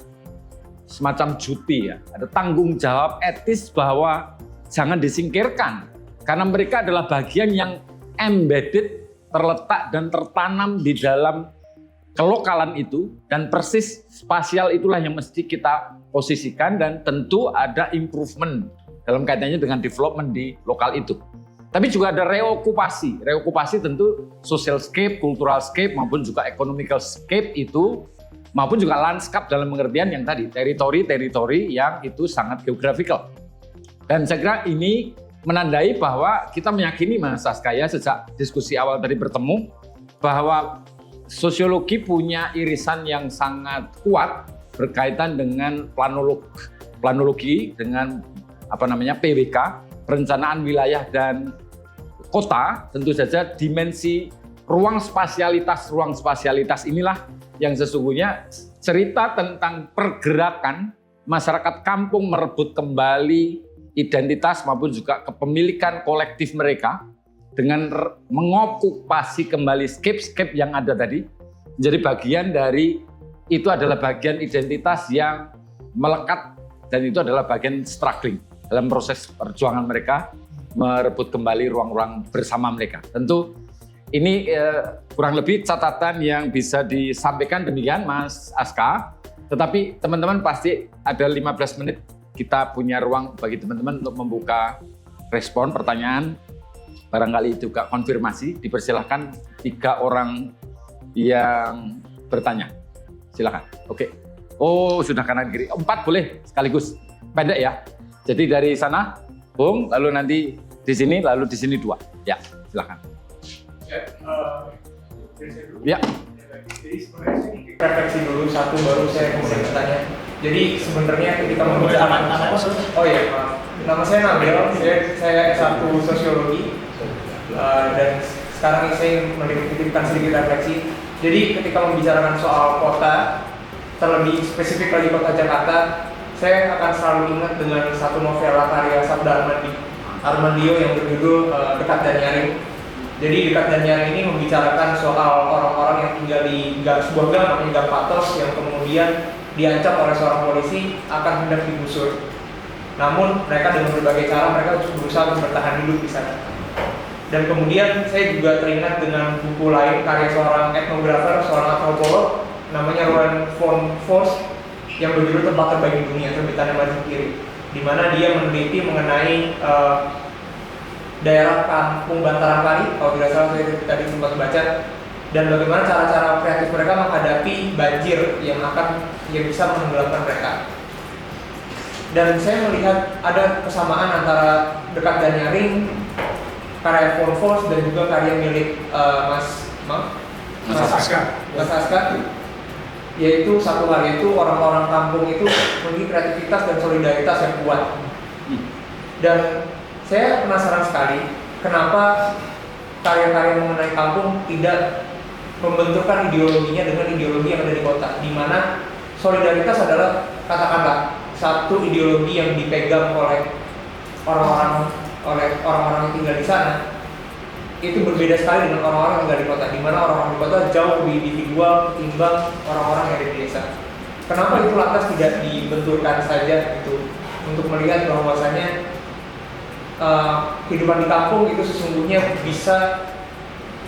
semacam duty ya, ada tanggung jawab etis bahwa jangan disingkirkan karena mereka adalah bagian yang embedded, terletak dan tertanam di dalam kelokalan itu, dan persis spasial itulah yang mesti kita posisikan, dan tentu ada improvement dalam kaitannya dengan development di lokal itu. Tapi juga ada reokupasi. Reokupasi tentu social scape, cultural scape, maupun juga economical scape itu, maupun juga landscape dalam pengertian yang tadi, teritori-teritori yang itu sangat geographical. Dan saya kira ini menandai bahwa kita meyakini Mas Askaya sejak diskusi awal tadi bertemu, bahwa sosiologi punya irisan yang sangat kuat berkaitan dengan planologi dengan PWK, perencanaan wilayah dan kota. Tentu saja dimensi ruang spasialitas inilah yang sesungguhnya cerita tentang pergerakan masyarakat kampung merebut kembali identitas maupun juga kepemilikan kolektif mereka dengan mengokupasi kembali scape-scape yang ada tadi, menjadi bagian dari, itu adalah bagian identitas yang melekat, dan itu adalah bagian struggling dalam proses perjuangan mereka merebut kembali ruang-ruang bersama mereka. Tentu ini kurang lebih catatan yang bisa disampaikan demikian Mas Aska, tetapi teman-teman pasti ada 15 menit kita punya ruang bagi teman-teman untuk membuka respon, pertanyaan, barangkali juga konfirmasi. Dipersilahkan 3 orang yang bertanya. Silakan. Oke. Oh, sudah kanan kiri. 4 boleh sekaligus. Pendek ya. Jadi dari sana, Bung, lalu nanti di sini, lalu di sini 2. Ya, silakan. Ya. Jadi sebenarnya saya refleksi dulu satu, baru saya kemudian bertanya. Jadi sebenarnya ketika membicarakan nama saya Nabil, saya S1 sosiologi, dan sekarang ini saya menitipkan sedikit refleksi. Jadi ketika membicarakan soal kota, terlebih spesifik lagi kota Jakarta, saya akan selalu ingat dengan satu novela karya Sabda Armandio yang berjudul Dekat dan Nyaring. Jadi Dekat dan Nyaring ini membicarakan soal orang-orang yang tinggal di sebuah gang namanya Gang Patos yang kemudian diancam oleh seorang polisi akan hendak digusur. Namun mereka dengan berbagai cara mereka berusaha untuk bertahan hidup di sana. Dan kemudian saya juga teringat dengan buku lain karya seorang etnografer, seorang antropolog namanya Roland von Forst yang berjudul Tempat Terbaik di Dunia, terbitannya Majid Kiri, di mana dia meneliti mengenai daerah kampung Bantaran Kali, kalau tidak salah saya tadi sempat baca, dan bagaimana cara-cara kreatif mereka menghadapi banjir yang bisa menenggelamkan mereka. Dan saya melihat ada kesamaan antara Dekat dan Nyaring, karya von Forst dan juga karya milik Mas Aska, yaitu satu hal, yaitu orang-orang kampung itu memiliki kreativitas dan solidaritas yang kuat. Dan saya penasaran sekali kenapa karya-karya mengenai kampung tidak membenturkan ideologinya dengan ideologi yang ada di kota, di mana solidaritas adalah katakanlah satu ideologi yang dipegang oleh orang-orang yang tinggal di sana. Itu berbeda sekali dengan orang-orang yang tinggal di kota, di mana orang-orang di kota jauh lebih individual ketimbang orang-orang yang ada di desa. Kenapa itu lantas tidak dibenturkan saja gitu, untuk melihat bahwasanya kehidupan di kampung itu sesungguhnya bisa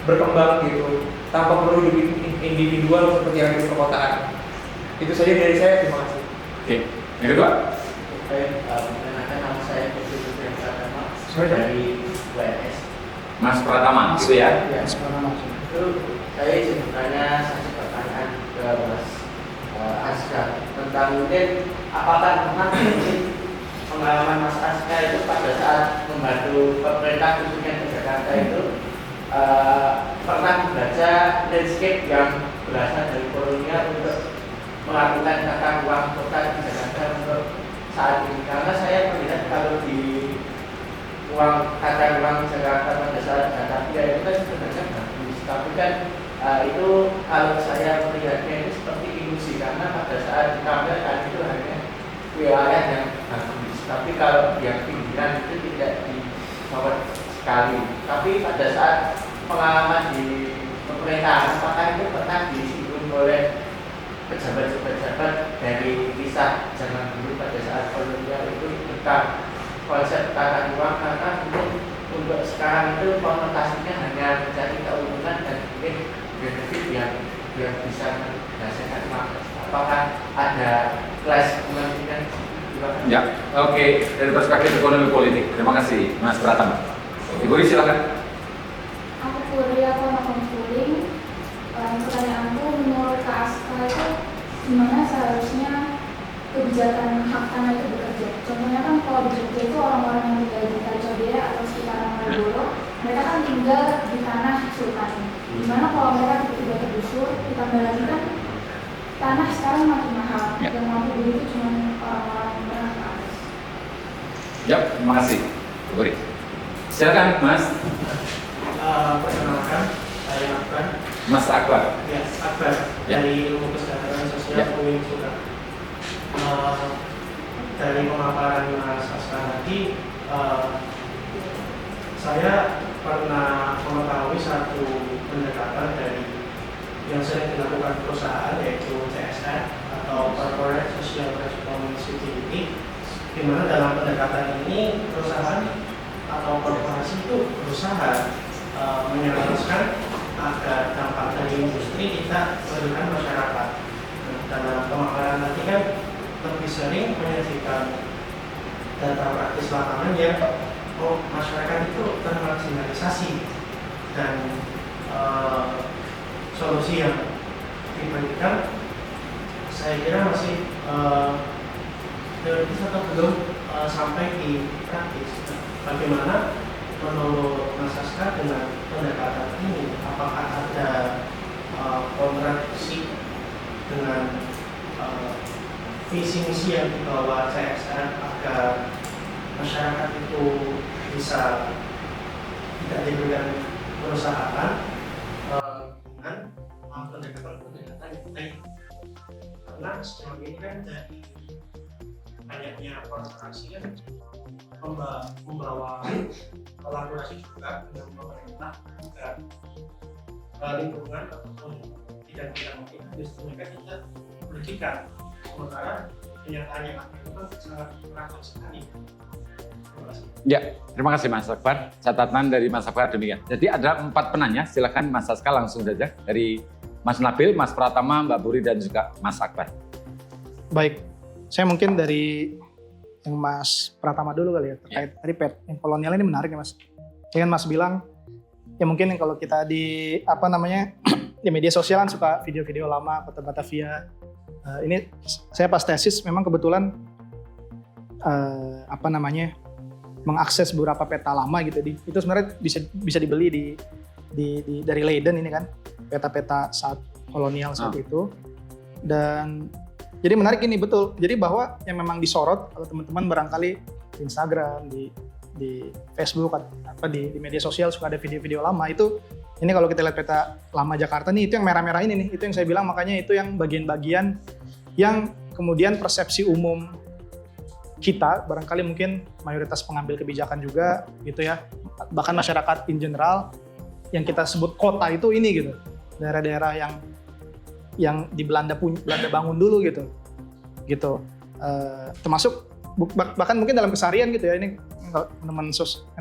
berkembang gitu tanpa perlu hidup individual seperti yang di perkotaan. Itu saja dari saya, terima kasih. Oke, yang kedua. Perkenalkan, nama saya Putu Pratama dari WNS. Mas Pratama, itu ya? Ya, sekarang itu saya izin bertanya satu pertanyaan ke Mas Aska tentang mungkin apakah pernah mungkin pengalaman Mas Aska itu pada saat membantu pemerintah khususnya di Jakarta itu pernah membaca landscape yang berasal dari kolonial untuk melakukan tata ruang kota di Jakarta untuk saat ini, karena saya melihat kalau di tata ruang Jakarta pada saat Batavia itu kan sebenarnya bagus, tapi kan itu kalau saya melihatnya itu seperti ilusi, karena pada saat ditampilkan itu hanya wilayah yang bagus, tapi kalau yang pinggiran itu tidak dibawa sekali. Tapi pada saat pengalaman di pemerintahan, apakah itu pernah disinggung oleh pejabat-pejabat dari kisah zaman dulu pada saat kolonial itu tentang konsep tata ruang, karena untuk sekarang itu konotasinya hanya mencari keuntungan dan mungkin benefit yang bisa menghasilkan market. Apakah ada kelas kepentingan? Ya, oke. Dari perspektif ekonomi politik. Terima kasih, Mas Pratama. Ibu Ri, silakan. Aku kuliah homeschooling. Pertanyaanku, menurut Kak Aska itu gimana seharusnya kebijakan hak tanah itu bekerja? Contohnya kan kalau di Jogja itu orang-orang yang tinggal di Kalijodo atau sekitaran Malioboro, mereka kan tinggal di tanah sultan. Gimana kalau mereka tiba-tiba tergusur, ditambah lagi kan tanah sekarang makin mahal, yang mampu beli itu cuma orang-orang yang menengah ke atas. Ya, terima kasih, Ibu Ri. Silakan, Mas. Perkenalkan, saya Akbar. Mas Akbar. Ya, Akbar Ya. dari Ilmu Kesejahteraan Sosial Ya. UIN Suka. Dari pemaparan Mas Aska tadi, saya pernah mengetahui satu pendekatan dari yang sering dilakukan perusahaan, yaitu CSR atau Corporate Social Responsibility, di mana dalam pendekatan ini perusahaan atau korporasi itu berusaha menyelaraskan agar dampak dari industri kita berikan masyarakat. Dalam pemaparan tadi kan lebih sering menyajikan data praktis lapangan yang masyarakat itu termarginalisasi, dan solusi yang diberikan saya kira masih teoritis atau belum sampai di praktis. Bagaimana menurut Mas Aska dengan pendekatan ini? Apakah ada kontradiksi dengan visi misi yang dibawa CSR agar masyarakat itu bisa tidak diberikan perusahaan dengan pendekatan yang baik? Karena selama ini kan dari banyaknya korporasi kan membawa kolaborasi juga dengan pemerintah agar lingkungan ataupun bidang-bidang kita justru mereka tidak merugikan, sementara kenyataannya itu kan sangat berat sekali. Ya, terima kasih Mas Akbar. Catatan dari Mas Akbar demikian. Jadi ada 4 penanya, silakan Mas Aska langsung saja dari Mas Nabil, Mas Pratama, Mbak Buri dan juga Mas Akbar. Baik, saya mungkin dari yang Mas Pratama dulu kali ya, terkait tadi yang kolonial ini menarik ya Mas. Dengan Mas bilang, ya mungkin kalau kita di di media sosial kan suka video-video lama Kota Batavia. Ini saya pas tesis memang kebetulan mengakses beberapa peta lama gitu. Itu sebenarnya bisa dibeli dari Leiden ini kan, peta-peta saat kolonial saat itu. Dan jadi menarik ini betul. Jadi bahwa yang memang disorot kalau teman-teman barangkali di Instagram, di Facebook, di media sosial suka ada video-video lama itu. Ini kalau kita lihat peta lama Jakarta nih, itu yang merah-merah ini nih, itu yang saya bilang, makanya itu yang bagian-bagian yang kemudian persepsi umum kita, barangkali mungkin mayoritas pengambil kebijakan juga gitu ya, bahkan masyarakat in general, yang kita sebut kota itu ini gitu, daerah-daerah yang di Belanda bangun dulu gitu. Termasuk bahkan mungkin dalam keseharian gitu ya, ini teman-teman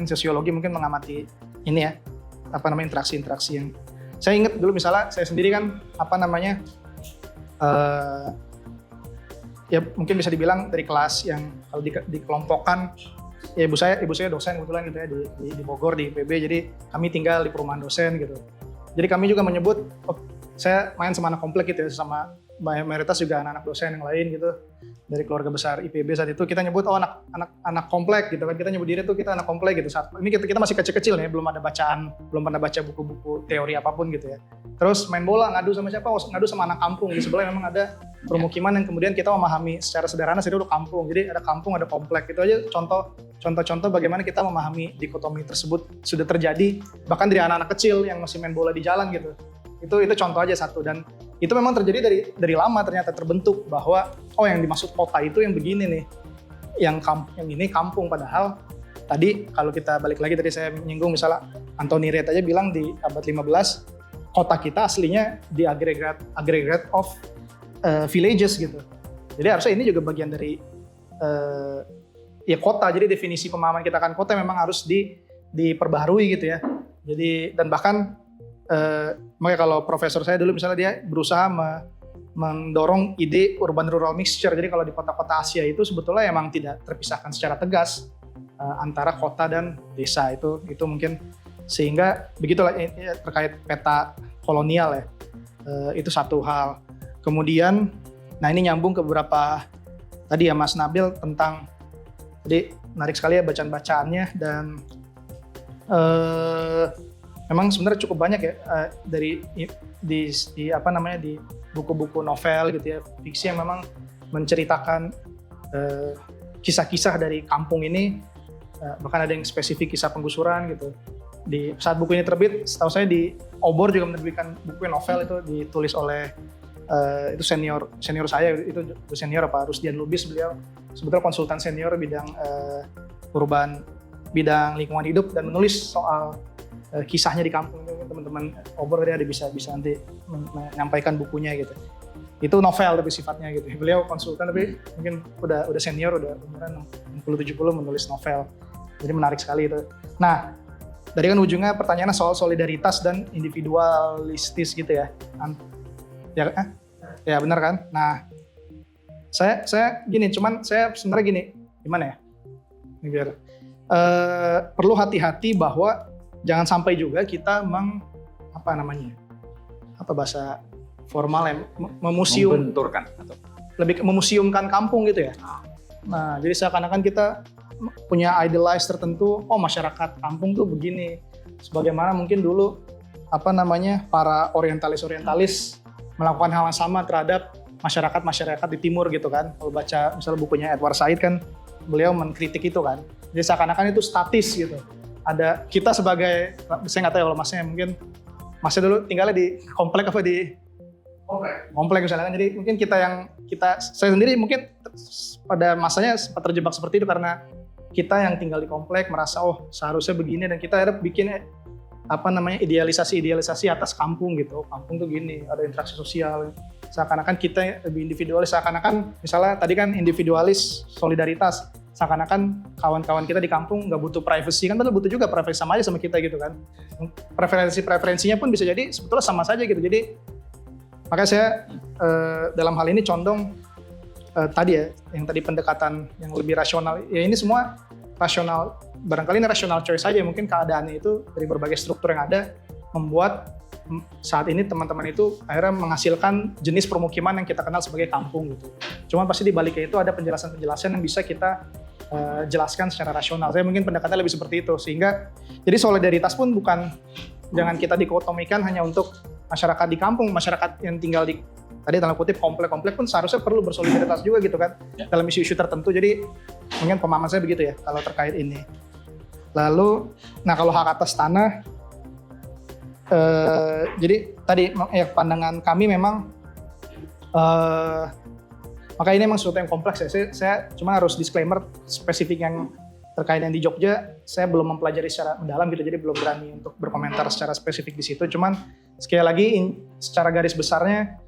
sosiologi mungkin mengamati ini ya, interaksi-interaksi yang saya ingat dulu, misalnya saya sendiri kan ya mungkin bisa dibilang dari kelas yang kalau dikelompokkan, ya ibu saya dosen kebetulan gitu ya di Bogor di IPB, jadi kami tinggal di perumahan dosen gitu. Jadi kami juga menyebut, saya main sama anak komplek gitu ya, sama mayoritas juga anak-anak dosen yang lain gitu dari keluarga besar IPB saat itu. Kita nyebut anak komplek gitu kan, kita nyebut diri tuh kita anak komplek gitu. Saat ini kita masih kecil-kecil nih, belum ada bacaan, belum pernah baca buku-buku teori apapun gitu ya. Terus main bola, ngadu sama siapa? Ngadu sama anak kampung. Di sebelah memang ada permukiman yang kemudian kita memahami secara sederhana itu kampung. Jadi ada kampung, ada komplek. Itu aja contoh-contoh bagaimana kita memahami dikotomi tersebut sudah terjadi bahkan dari anak-anak kecil yang masih main bola di jalan gitu. Itu contoh aja satu, dan itu memang terjadi dari lama ternyata terbentuk bahwa yang dimaksud kota itu yang begini nih, yang ini kampung. Padahal tadi kalau kita balik lagi tadi saya menyinggung misalnya Anthony Reid aja bilang di abad 15 kota kita aslinya di aggregate of villages gitu. Jadi harusnya ini juga bagian dari ya kota. Jadi definisi pemahaman kita akan kota memang harus diperbaharui gitu ya. Jadi dan bahkan makanya kalau profesor saya dulu misalnya dia berusaha mendorong ide urban rural mixture. Jadi kalau di kota-kota Asia itu sebetulnya emang tidak terpisahkan secara tegas antara kota dan desa itu mungkin, sehingga begitulah terkait peta kolonial ya. Itu satu hal. Kemudian nah ini nyambung ke beberapa tadi ya Mas Nabil tentang, jadi menarik sekali ya bacaan-bacaannya, dan memang sebenarnya cukup banyak ya dari di apa namanya di buku-buku novel gitu ya, fiksi yang memang menceritakan kisah-kisah dari kampung ini, bahkan ada yang spesifik kisah penggusuran gitu. Di saat buku ini terbit, setahu saya di Obor juga menerbitkan buku novel itu ditulis oleh itu senior saya, itu senior apa Rusdian Lubis, beliau sebetulnya konsultan senior bidang urban, bidang lingkungan hidup, dan menulis soal kisahnya di kampung. Teman-teman Obor ada bisa nanti menyampaikan bukunya gitu. Itu novel tapi sifatnya gitu. Beliau konsultan tapi mungkin udah senior, udah umuran 60-70 menulis novel. Jadi menarik sekali itu. Nah, tadi kan ujungnya pertanyaannya soal solidaritas dan individualistis gitu ya. Ya benar kan? Nah, saya gini, cuman saya sebenarnya gini, gimana ya? Ini biar perlu hati-hati bahwa jangan sampai juga kita bahasa formal ya, membenturkan atau lebih memuseumkan kampung gitu ya. Nah, jadi seakan-akan kita punya idealize tertentu, masyarakat kampung tuh begini. Sebagaimana mungkin dulu para orientalis melakukan hal yang sama terhadap masyarakat di timur gitu kan. Kalau baca misalnya bukunya Edward Said kan, beliau mengkritik itu kan. Jadi seakan-akan itu statis gitu. Ada kita sebagai, saya nggak tahu ya kalau masnya mungkin masnya dulu tinggalnya di komplek apa di komplek misalnya kan. Jadi mungkin saya sendiri mungkin pada masanya sempat terjebak seperti itu karena kita yang tinggal di komplek merasa seharusnya begini, dan kita akhirnya bikin idealisasi atas kampung gitu. Kampung tuh gini, ada interaksi sosial. Seakan-akan kita lebih individualis, seakan-akan misalnya tadi kan individualis, solidaritas. Seakan-akan kawan-kawan kita di kampung nggak butuh privacy, kan padahal butuh juga privacy, sama aja sama kita gitu kan. Preferensinya pun bisa jadi sebetulnya sama saja gitu. Jadi makanya saya dalam hal ini condong tadi ya, yang tadi pendekatan yang lebih rasional. Ya ini semua rasional, barangkali ini rasional choice saja. Mungkin keadaannya itu dari berbagai struktur yang ada membuat saat ini teman-teman itu akhirnya menghasilkan jenis permukiman yang kita kenal sebagai kampung gitu. Cuma pasti di baliknya itu ada penjelasan-penjelasan yang bisa kita jelaskan secara rasional. Saya mungkin pendekatannya lebih seperti itu, sehingga jadi solidaritas pun jangan kita dikotomikan hanya untuk masyarakat di kampung, masyarakat yang tinggal di tadi dalam kutip komplek-komplek pun seharusnya perlu bersolidaritas juga gitu kan dalam isu-isu tertentu. Jadi mungkin pemahaman saya begitu ya kalau terkait ini. Lalu, nah kalau hak atas tanah, jadi tadi ya pandangan kami memang maka ini memang sesuatu yang kompleks ya. Saya cuma harus disclaimer spesifik yang terkait yang di Jogja, saya belum mempelajari secara mendalam gitu, jadi belum berani untuk berkomentar secara spesifik di situ. Cuman sekali lagi secara garis besarnya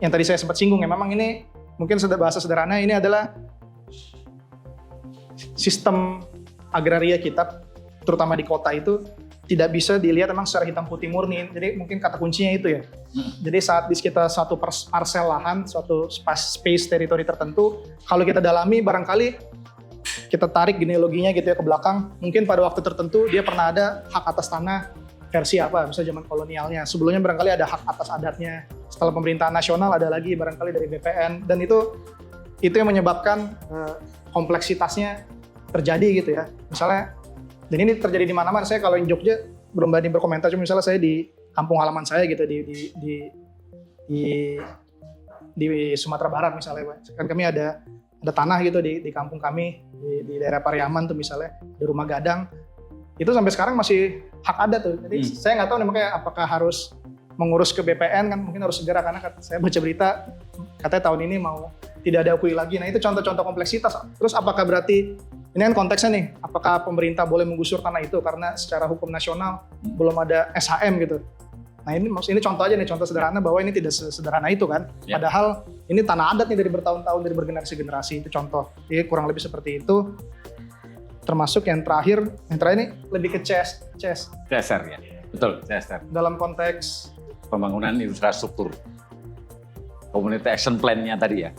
yang tadi saya sempat singgung ya, memang ini mungkin bahasa sederhana, ini adalah sistem agraria kita terutama di kota itu tidak bisa dilihat memang secara hitam putih murni. Jadi mungkin kata kuncinya itu ya. Jadi saat di sekitar satu parsel lahan, suatu space teritori tertentu, kalau kita dalami barangkali kita tarik genealoginya gitu ya ke belakang, mungkin pada waktu tertentu dia pernah ada hak atas tanah versi apa, misalnya zaman kolonialnya. Sebelumnya barangkali ada hak atas adatnya. Setelah pemerintahan nasional ada lagi barangkali dari BPN, dan itu yang menyebabkan kompleksitasnya terjadi gitu ya. Misalnya, dan ini terjadi di mana-mana. Saya kalau di Jogja belum berani berkomentar, cuma misalnya saya di kampung halaman saya gitu di Sumatera Barat misalnya, Pak. Kan kami ada tanah gitu di kampung kami di daerah Pariaman tuh misalnya, di Rumah Gadang. Itu sampai sekarang masih hak adat tuh. Jadi saya nggak tahu nih makanya apakah harus mengurus ke BPN, kan mungkin harus segera, karena saya baca berita katanya tahun ini mau tidak ada akui lagi. Nah itu contoh-contoh kompleksitas. Terus apakah berarti ini kan konteksnya nih, apakah pemerintah boleh menggusur tanah itu karena secara hukum nasional belum ada SHM gitu. Nah ini contoh aja nih, contoh sederhana bahwa ini tidak sesederhana itu kan. Padahal ini tanah adat nih dari bertahun-tahun, dari bergenerasi-generasi, itu contoh. Jadi kurang lebih seperti itu. Termasuk yang terakhir ini lebih ke CSR ya, betul, CSR. Dalam konteks Pembangunan infrastruktur, Community Action Plan-nya tadi ya.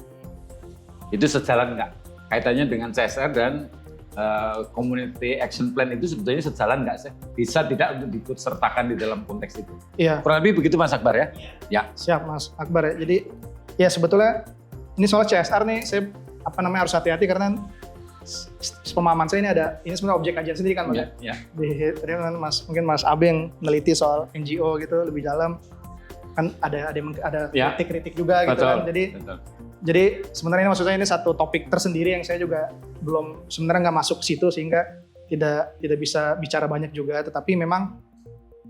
Itu sejalan nggak? Kaitannya dengan CSR dan Community Action Plan itu sebetulnya sejalan nggak sih? Bisa tidak untuk diikut sertakan di dalam konteks itu? Iya. Kurang lebih begitu Mas Akbar ya? Ya. Siap Mas Akbar ya. Jadi ya sebetulnya ini soal CSR nih, saya harus hati-hati karena pemahaman saya ini sebenarnya objek kajian sendiri kan Mas. Iya. Tadi kan mungkin Mas Abe yang meneliti soal NGO gitu lebih dalam, kan ada kritik-kritik juga gitu kan. Jadi sebenarnya ini maksudnya ini satu topik tersendiri yang saya juga belum sebenarnya nggak masuk situ, sehingga tidak bisa bicara banyak juga. Tetapi memang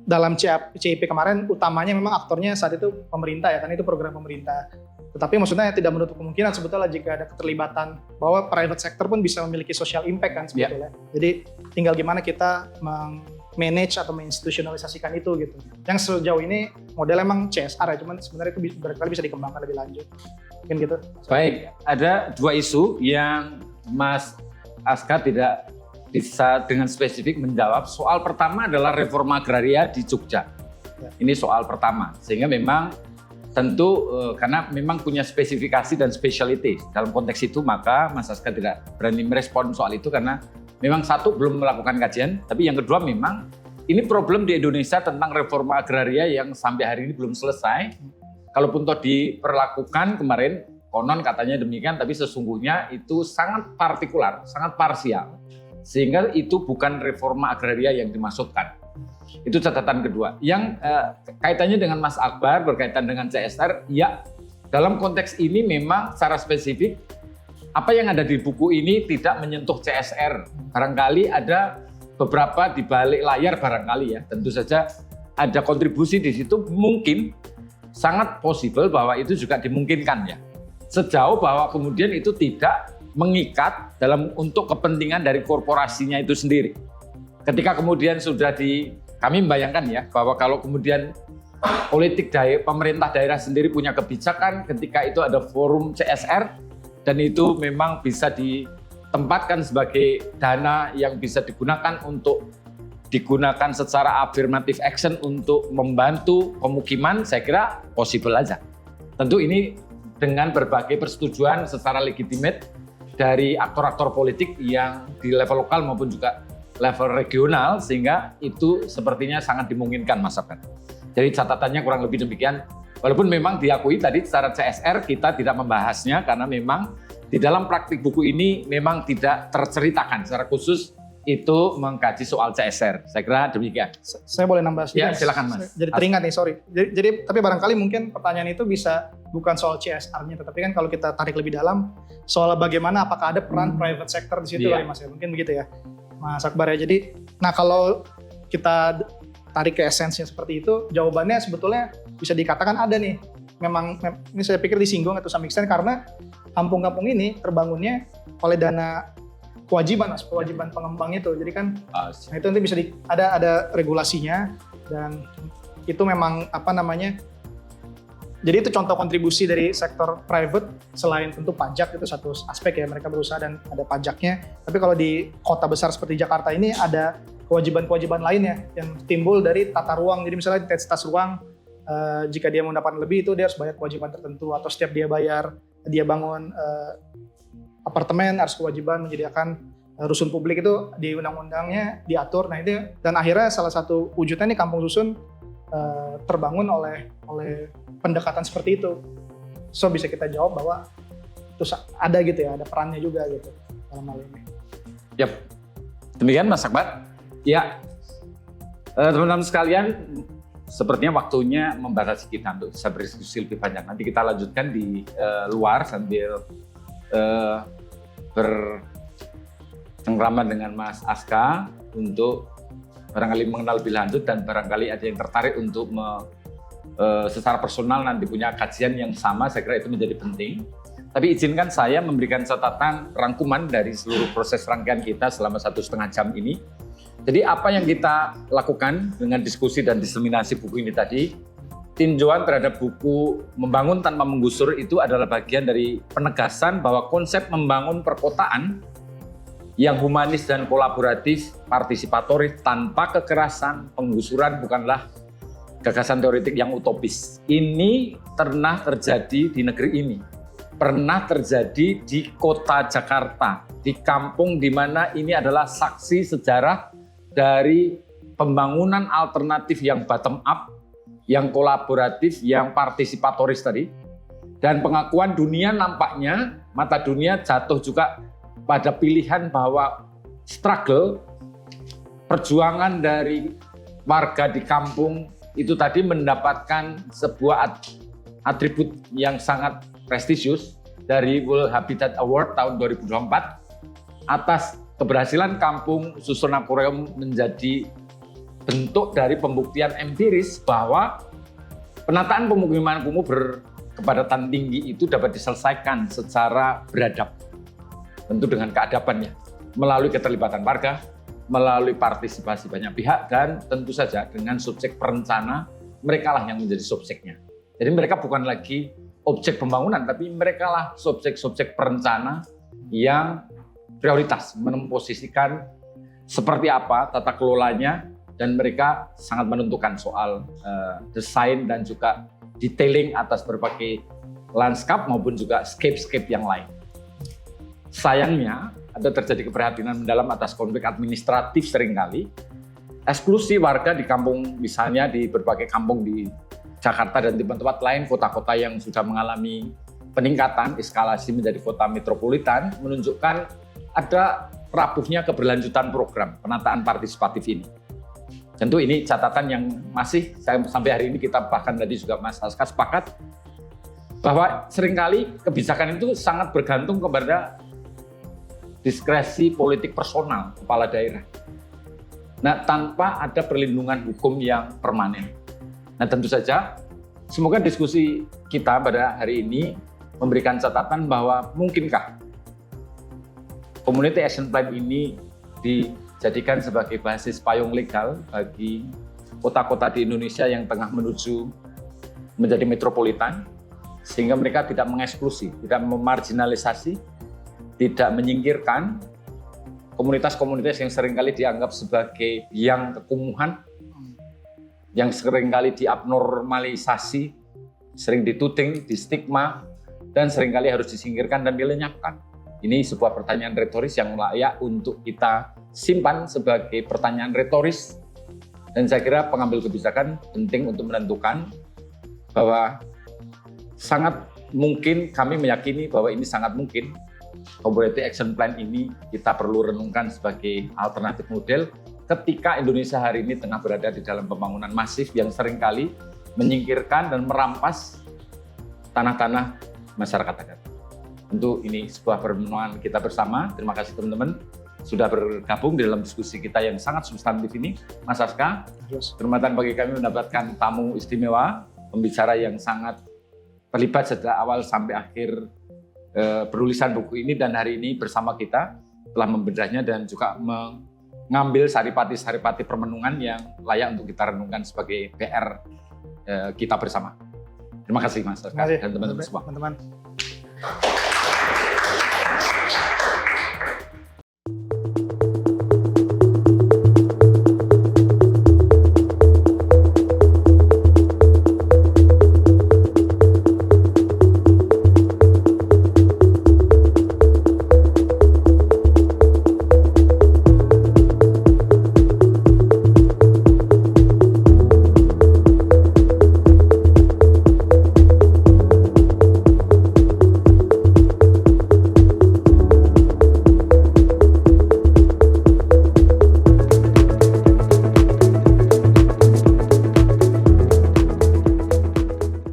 dalam CIP kemarin utamanya memang aktornya saat itu pemerintah ya, kan itu program pemerintah. Tetapi maksudnya tidak menutup kemungkinan sebetulnya jika ada keterlibatan bahwa private sector pun bisa memiliki social impact kan sebetulnya. Jadi tinggal gimana kita manage atau menginstitusionalisasikan itu gitu. Yang sejauh ini model emang CSR ya, cuman sebenarnya itu barangkali bisa dikembangkan lebih lanjut. Mungkin gitu. Baik, ada dua isu yang Mas Aska tidak bisa dengan spesifik menjawab. Soal pertama adalah reforma agraria di Jogja. Ini soal pertama, sehingga memang tentu karena memang punya spesifikasi dan speciality dalam konteks itu, maka Mas Aska tidak berani merespon soal itu karena memang satu belum melakukan kajian, tapi yang kedua memang ini problem di Indonesia tentang reforma agraria yang sampai hari ini belum selesai. Kalaupun toh diperlakukan kemarin, konon katanya demikian, tapi sesungguhnya itu sangat partikular, sangat parsial. Sehingga itu bukan reforma agraria yang dimaksudkan. Itu catatan kedua. Yang kaitannya dengan Mas Akbar berkaitan dengan CSR, ya dalam konteks ini memang secara spesifik apa yang ada di buku ini tidak menyentuh CSR. Barangkali ada beberapa di balik layar barangkali ya. Tentu saja ada kontribusi di situ, mungkin sangat possible bahwa itu juga dimungkinkan ya. Sejauh bahwa kemudian itu tidak mengikat untuk kepentingan dari korporasinya itu sendiri. Ketika kemudian kami membayangkan ya bahwa kalau kemudian pemerintah daerah sendiri punya kebijakan, ketika itu ada forum CSR dan itu memang bisa ditempatkan sebagai dana yang bisa digunakan secara affirmative action untuk membantu pemukiman, saya kira possible aja. Tentu ini dengan berbagai persetujuan secara legitimate dari aktor-aktor politik yang di level lokal maupun juga level regional, sehingga itu sepertinya sangat dimungkinkan Mas Akbar. Jadi catatannya kurang lebih demikian. Walaupun memang diakui tadi secara CSR kita tidak membahasnya karena memang di dalam praktik buku ini memang tidak terceritakan secara khusus itu mengkaji soal CSR. Saya kira demikian. Saya boleh nambah sedikit? Ya, silakan Mas. Jadi teringat nih, sorry. Jadi tapi barangkali mungkin pertanyaan itu bisa bukan soal CSR-nya, tetapi kan kalau kita tarik lebih dalam soal bagaimana apakah ada peran private sector di situ kali Mas ya. Mungkin begitu ya, Mas Akbar ya. Jadi, nah kalau kita tarik ke esensinya seperti itu, jawabannya sebetulnya bisa dikatakan ada nih. Memang ini saya pikir disinggung atau some extent karena kampung-kampung ini terbangunnya oleh dana kewajiban pengembang itu. Jadi kan nah itu nanti bisa ada regulasinya, dan itu memang jadi itu contoh kontribusi dari sektor private. Selain tentu pajak, itu satu aspek ya, mereka berusaha dan ada pajaknya. Tapi kalau di kota besar seperti Jakarta ini ada kewajiban-kewajiban lainnya yang timbul dari tata ruang. Jadi misalnya di intensitas ruang, jika dia mendapat lebih itu dia harus bayar kewajiban tertentu, atau setiap dia bangun apartemen harus kewajiban menyediakan rusun publik itu di undang-undangnya diatur. Nah itu, dan akhirnya salah satu wujudnya nih kampung susun terbangun oleh pendekatan seperti itu. So bisa kita jawab bahwa terus ada gitu ya, ada perannya juga gitu dalam hal ini. Yap. Demikian Mas Akbar. Ya, teman-teman sekalian, sepertinya waktunya membatasi kita untuk bisa berdiskusi lebih banyak. Nanti kita lanjutkan di luar sambil bercengkrama dengan Mas Aska untuk barangkali mengenal lebih lanjut dan barangkali ada yang tertarik untuk secara personal nanti punya kajian yang sama. Saya kira itu menjadi penting. Tapi izinkan saya memberikan catatan rangkuman dari seluruh proses rangkaian kita selama 1,5 jam ini. Jadi apa yang kita lakukan dengan diskusi dan diseminasi buku ini tadi, tinjauan terhadap buku Membangun Tanpa Menggusur itu adalah bagian dari penegasan bahwa konsep membangun perkotaan yang humanis dan kolaboratif, partisipatoris, tanpa kekerasan, penggusuran bukanlah gagasan teoretik yang utopis. Ini pernah terjadi di negeri ini. Pernah terjadi di kota Jakarta, di kampung di mana ini adalah saksi sejarah dari pembangunan alternatif yang bottom up, yang kolaboratif, yang partisipatoris tadi. Dan pengakuan dunia nampaknya, mata dunia jatuh juga pada pilihan bahwa struggle, perjuangan dari warga di kampung itu tadi mendapatkan sebuah atribut yang sangat prestisius dari World Habitat Award tahun 2024 atas keberhasilan kampung susun akuarium menjadi bentuk dari pembuktian empiris bahwa penataan pemukiman kumuh berkepadatan tinggi itu dapat diselesaikan secara beradab, tentu dengan keadabannya, melalui keterlibatan warga, melalui partisipasi banyak pihak, dan tentu saja dengan subjek perencana, mereka lah yang menjadi subjeknya. Jadi mereka bukan lagi objek pembangunan, tapi mereka lah subjek-subjek perencana yang prioritas memposisikan seperti apa tata kelolanya, dan mereka sangat menentukan soal desain dan juga detailing atas berbagai lanskap maupun juga scape-scape yang lain. Sayangnya ada terjadi keprihatinan mendalam atas konflik administratif seringkali, eksklusi warga di kampung, misalnya di berbagai kampung di Jakarta dan di tempat lain, kota-kota yang sudah mengalami peningkatan eskalasi menjadi kota metropolitan, menunjukkan ada rapuhnya keberlanjutan program penataan partisipatif ini. Tentu ini catatan yang masih sampai hari ini kita bahkan tadi juga Mas Aska sepakat bahwa seringkali kebijakan itu sangat bergantung kepada diskresi politik personal kepala daerah. Nah, tanpa ada perlindungan hukum yang permanen. Nah, tentu saja semoga diskusi kita pada hari ini memberikan catatan bahwa mungkinkah Community Action Plan ini dijadikan sebagai basis payung legal bagi kota-kota di Indonesia yang tengah menuju menjadi metropolitan, sehingga mereka tidak mengeksklusi, tidak memarginalisasi, tidak menyingkirkan komunitas-komunitas yang seringkali dianggap sebagai biang kekumuhan, yang seringkali diabnormalisasi, sering dituding, distigma, dan seringkali harus disingkirkan dan dilenyapkan. Ini sebuah pertanyaan retoris yang layak untuk kita simpan sebagai pertanyaan retoris, dan saya kira pengambil kebijakan penting untuk menentukan bahwa sangat mungkin, kami meyakini bahwa ini sangat mungkin Community Action Plan ini kita perlu renungkan sebagai alternatif model ketika Indonesia hari ini tengah berada di dalam pembangunan masif yang seringkali menyingkirkan dan merampas tanah-tanah masyarakat adat. Tentu ini sebuah permohonan kita bersama. Terima kasih teman-teman sudah bergabung di dalam diskusi kita yang sangat substantif ini. Mas Aska, kehormatan bagi kami mendapatkan tamu istimewa, pembicara yang sangat terlibat sejak awal sampai akhir penulisan buku ini, dan hari ini bersama kita telah membedahnya dan juga mengambil saripati-saripati permenungan yang layak untuk kita renungkan sebagai PR kita bersama. Terima kasih Mas Aska dan teman-teman semua.